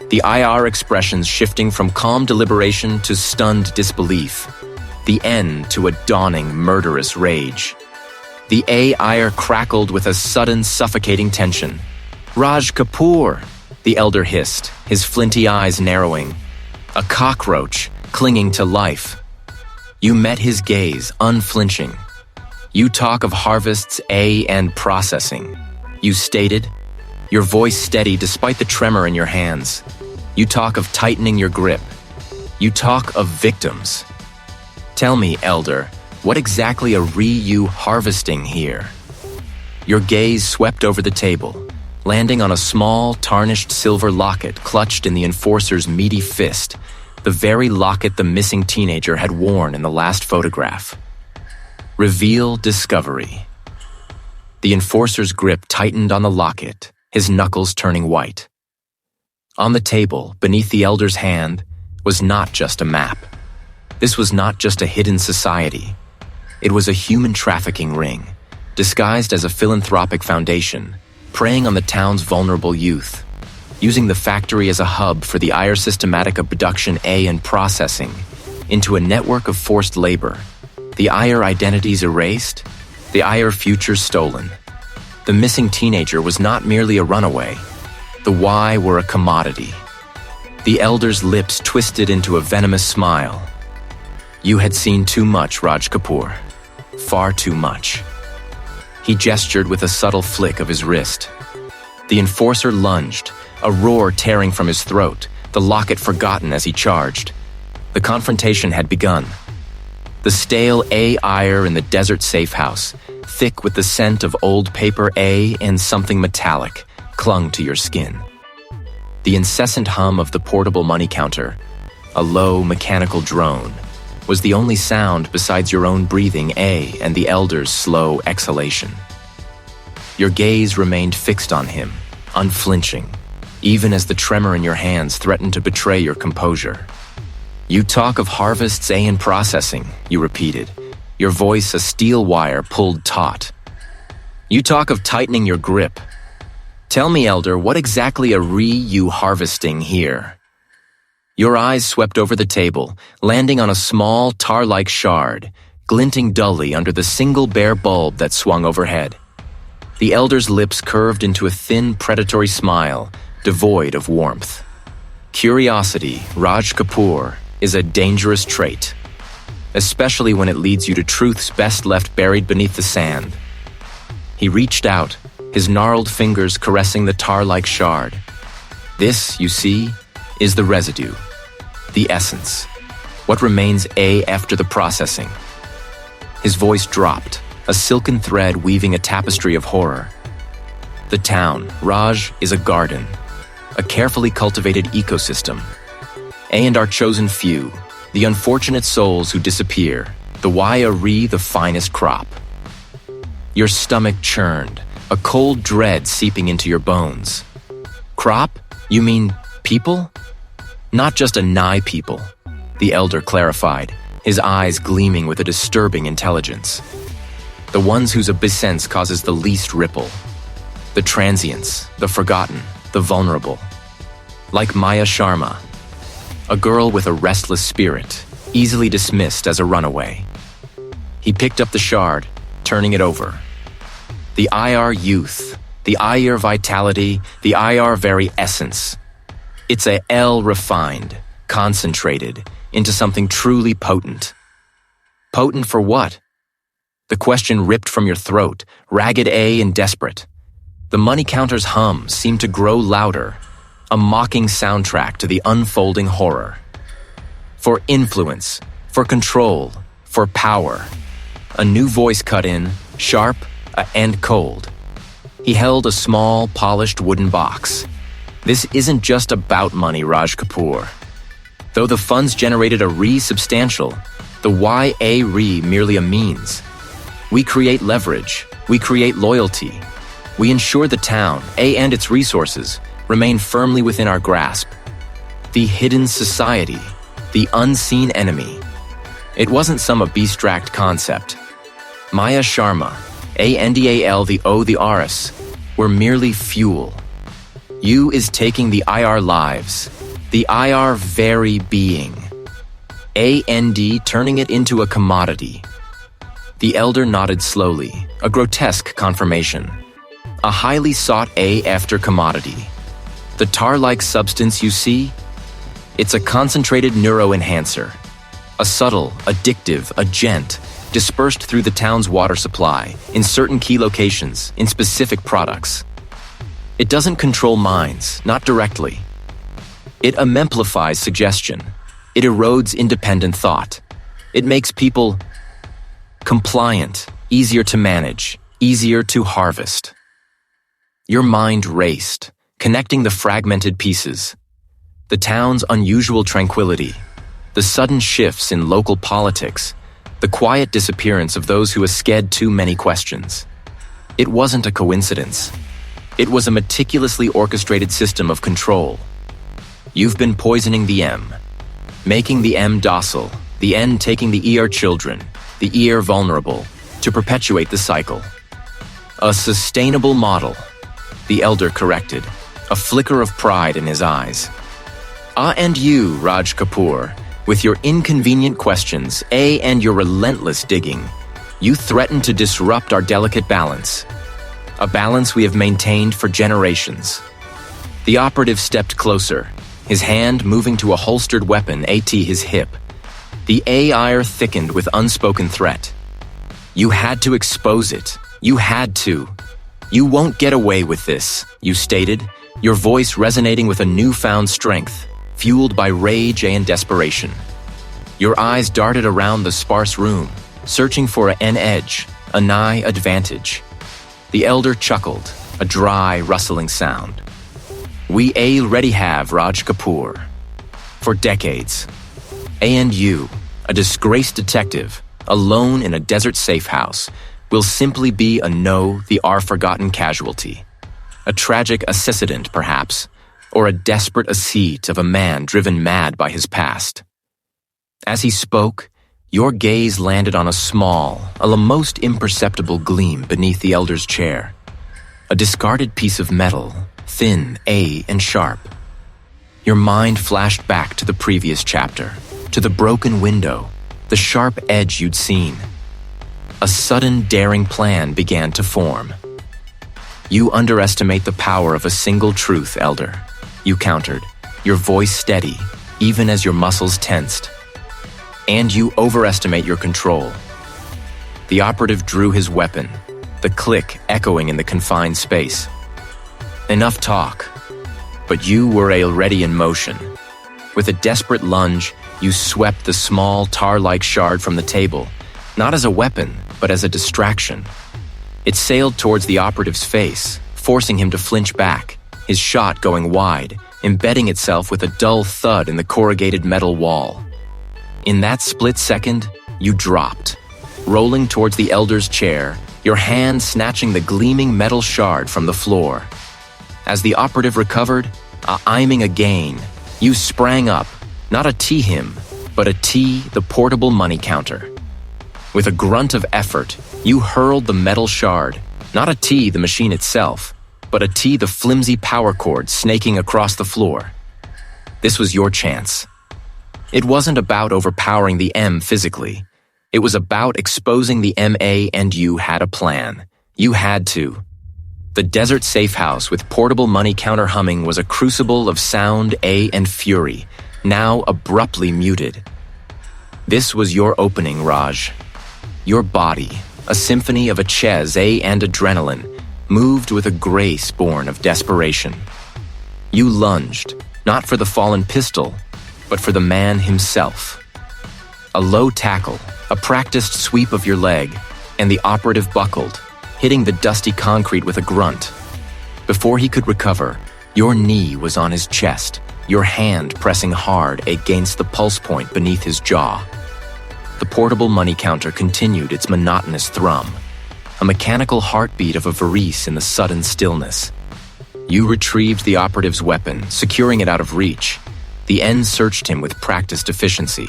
the IR expressions shifting from calm deliberation to stunned disbelief, the N to a dawning murderous rage. The AIR crackled with a sudden suffocating tension. Raj Kapoor, the elder hissed, his flinty eyes narrowing. A cockroach clinging to life. You met his gaze, unflinching. You talk of harvests and processing. You stated, your voice steady despite the tremor in your hands. You talk of tightening your grip. You talk of victims. Tell me, elder, what exactly are you harvesting here? Your gaze swept over the table, landing on a small, tarnished silver locket clutched in the enforcer's meaty fist, the very locket the missing teenager had worn in the last photograph. Reveal discovery. The enforcer's grip tightened on the locket, his knuckles turning white. On the table, beneath the elder's hand, was not just a map. This was not just a hidden society. It was a human trafficking ring, disguised as a philanthropic foundation, preying on the town's vulnerable youth, using the factory as a hub for the IR systematic abduction and processing into a network of forced labor. The IR identities erased, the IR futures stolen. The missing teenager was not merely a runaway. The Y were a commodity. The elder's lips twisted into a venomous smile. You had seen too much, Raj Kapoor. Far too much. He gestured with a subtle flick of his wrist. The enforcer lunged, a roar tearing from his throat, the locket forgotten as he charged. The confrontation had begun. The stale ire in the desert safe house, thick with the scent of old paper and something metallic, clung to your skin. The incessant hum of the portable money counter, a low mechanical drone, was the only sound besides your own breathing and the elder's slow exhalation. Your gaze remained fixed on him, unflinching, even as the tremor in your hands threatened to betray your composure. You talk of harvests and processing, you repeated, your voice a steel wire pulled taut. You talk of tightening your grip. Tell me, elder, what exactly are you harvesting here? Your eyes swept over the table, landing on a small, tar-like shard, glinting dully under the single bare bulb that swung overhead. The elder's lips curved into a thin, predatory smile, devoid of warmth. Curiosity, Raj Kapoor, is a dangerous trait, especially when it leads you to truths best left buried beneath the sand. He reached out, his gnarled fingers caressing the tar-like shard. This, you see, is the residue, the essence, what remains after the processing. His voice dropped, a silken thread weaving a tapestry of horror. The town, Raj, is a garden, a carefully cultivated ecosystem. And our chosen few, the unfortunate souls who disappear, the the finest crop. Your stomach churned, a cold dread seeping into your bones. Crop? You mean people? Not just a nigh people, the elder clarified, his eyes gleaming with a disturbing intelligence. The ones whose obeisance causes the least ripple. The transients, the forgotten, the vulnerable. Like Maya Sharma, a girl with a restless spirit, easily dismissed as a runaway. He picked up the shard, turning it over. The IR youth, the IR vitality, the IR very essence. It's a L refined, concentrated, into something truly potent. Potent for what? The question ripped from your throat, ragged and desperate. The money counter's hum seemed to grow louder, a mocking soundtrack to the unfolding horror. For influence, for control, for power. A new voice cut in, sharp and cold. He held a small, polished wooden box. This isn't just about money, Raj Kapoor. Though the funds generated a substantial, the merely a means. We create leverage, we create loyalty. We ensure the town, and its resources, remain firmly within our grasp. The hidden society, the unseen enemy. It wasn't some abstract concept. Maya Sharma, ANDAL, the RS, were merely fuel. You is taking the IR lives, the IR very being. AND turning it into a commodity. The elder nodded slowly, a grotesque confirmation. A highly sought after commodity. The tar-like substance you see? It's a concentrated neuroenhancer. A subtle, addictive agent dispersed through the town's water supply, in certain key locations, in specific products. It doesn't control minds, not directly. It amplifies suggestion. It erodes independent thought. It makes people compliant, easier to manage, easier to harvest. Your mind raced, connecting the fragmented pieces. The town's unusual tranquility, the sudden shifts in local politics, the quiet disappearance of those who asked too many questions. It wasn't a coincidence. It was a meticulously orchestrated system of control. You've been poisoning the M, making the M docile, the N taking the ER children, the ER vulnerable, to perpetuate the cycle. A sustainable model, the elder corrected, a flicker of pride in his eyes. And you, Raj Kapoor, with your inconvenient questions, and your relentless digging, you threaten to disrupt our delicate balance. A balance we have maintained for generations. The operative stepped closer, his hand moving to a holstered weapon at his hip. The ire thickened with unspoken threat. You had to expose it. You had to. You won't get away with this, you stated, your voice resonating with a newfound strength, fueled by rage and desperation. Your eyes darted around the sparse room, searching for an edge, a nigh advantage. The elder chuckled, a dry, rustling sound. We already have Raj Kapoor. For decades. And you, a disgraced detective, alone in a desert safe house, will simply be the forgotten casualty. A tragic assistant, perhaps, or a desperate ascete of a man driven mad by his past. As he spoke, your gaze landed on a small, almost imperceptible gleam beneath the elder's chair. A discarded piece of metal, thin, and sharp. Your mind flashed back to the previous chapter, to the broken window, the sharp edge you'd seen. A sudden, daring plan began to form. You underestimate the power of a single truth, Elder, you countered, your voice steady, even as your muscles tensed. And you overestimate your control. The operative drew his weapon, the click echoing in the confined space. Enough talk, but you were already in motion. With a desperate lunge, you swept the small, tar-like shard from the table, not as a weapon, but as a distraction. It sailed towards the operative's face, forcing him to flinch back, his shot going wide, embedding itself with a dull thud in the corrugated metal wall. In that split second, you dropped, rolling towards the elder's chair, your hand snatching the gleaming metal shard from the floor. As the operative recovered, aiming again, you sprang up, not a him, but the portable money counter. With a grunt of effort, you hurled the metal shard, not a the machine itself, but a the flimsy power cord snaking across the floor. This was your chance. It wasn't about overpowering the M physically. It was about exposing the MA, and you had a plan. You had to. The desert safe house with portable money counter humming was a crucible of sound, and fury, now abruptly muted. This was your opening, Raj. Your body, a symphony of a and adrenaline, moved with a grace born of desperation. You lunged, not for the fallen pistol, but for the man himself. A low tackle, a practiced sweep of your leg, and the operative buckled, hitting the dusty concrete with a grunt. Before he could recover, your knee was on his chest, your hand pressing hard against the pulse point beneath his jaw. The portable money counter continued its monotonous thrum, a mechanical heartbeat of a varice in the sudden stillness. You retrieved the operative's weapon, securing it out of reach. The N searched him with practiced efficiency.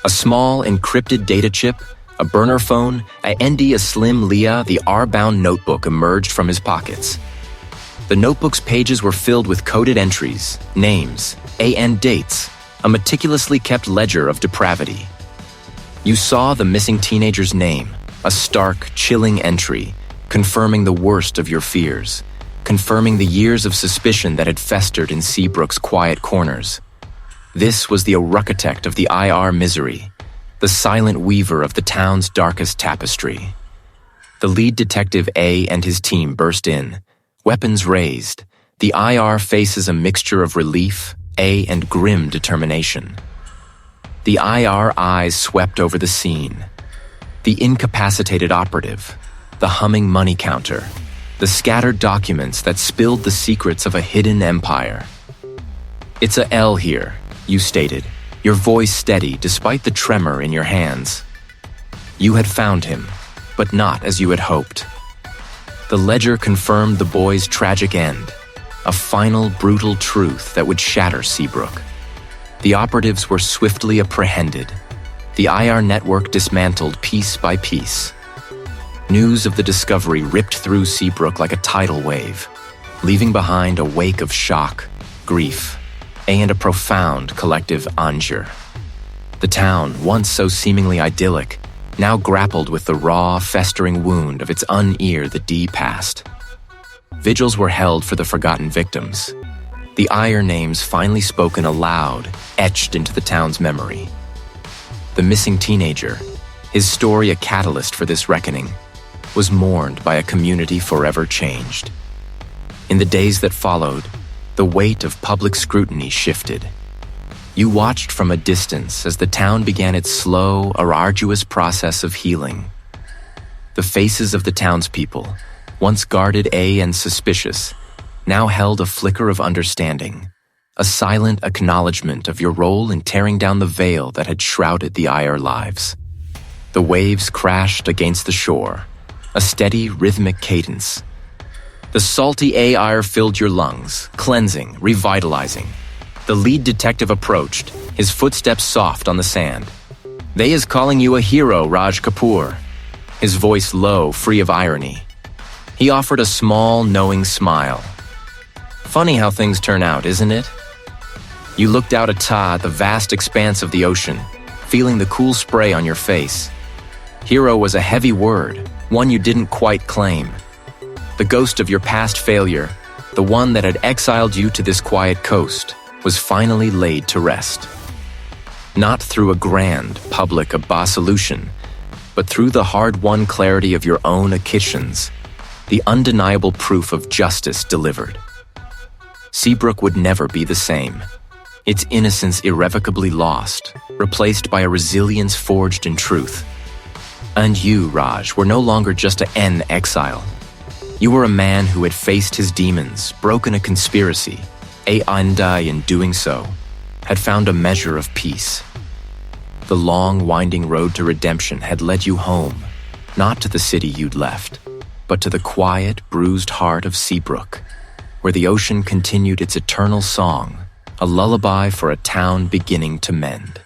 A small, encrypted data chip, a burner phone, a slim Leah, the R-bound notebook emerged from his pockets. The notebook's pages were filled with coded entries, names, and dates, a meticulously kept ledger of depravity. You saw the missing teenager's name, a stark, chilling entry, confirming the worst of your fears, confirming the years of suspicion that had festered in Seabrook's quiet corners. This was the architect of the IR misery, the silent weaver of the town's darkest tapestry. The lead detective A and his team burst in, weapons raised. The IR faces a mixture of relief, and grim determination. The IR eyes swept over the scene. The incapacitated operative, the humming money counter, the scattered documents that spilled the secrets of a hidden empire. It's a L here, you stated, your voice steady despite the tremor in your hands. You had found him, but not as you had hoped. The ledger confirmed the boy's tragic end, a final brutal truth that would shatter Seabrook. The operatives were swiftly apprehended, the IR network dismantled piece by piece. News of the discovery ripped through Seabrook like a tidal wave, leaving behind a wake of shock, grief, and a profound collective anger. The town, once so seemingly idyllic, now grappled with the raw, festering wound of its unear the D past. Vigils were held for the forgotten victims, the ire names finally spoken aloud, etched into the town's memory. The missing teenager, his story a catalyst for this reckoning, was mourned by a community forever changed. In the days that followed, the weight of public scrutiny shifted. You watched from a distance as the town began its slow or arduous process of healing. The faces of the townspeople, once guarded and suspicious, now held a flicker of understanding, a silent acknowledgement of your role in tearing down the veil that had shrouded the IR lives. The waves crashed against the shore, a steady, rhythmic cadence. The salty air filled your lungs, cleansing, revitalizing. The lead detective approached, his footsteps soft on the sand. "They is calling you a hero, Raj Kapoor," his voice low, free of irony. He offered a small, knowing smile. "Funny how things turn out, isn't it?" You looked out at the vast expanse of the ocean, feeling the cool spray on your face. Hero was a heavy word, one you didn't quite claim. The ghost of your past failure, the one that had exiled you to this quiet coast, was finally laid to rest. Not through a grand, public absolution, but through the hard-won clarity of your own acquisitions, the undeniable proof of justice delivered. Seabrook would never be the same, its innocence irrevocably lost, replaced by a resilience forged in truth. And you, Raj, were no longer just an exile. You were a man who had faced his demons, broken a conspiracy, and in doing so, had found a measure of peace. The long, winding road to redemption had led you home, not to the city you'd left, but to the quiet, bruised heart of Seabrook, where the ocean continued its eternal song, a lullaby for a town beginning to mend.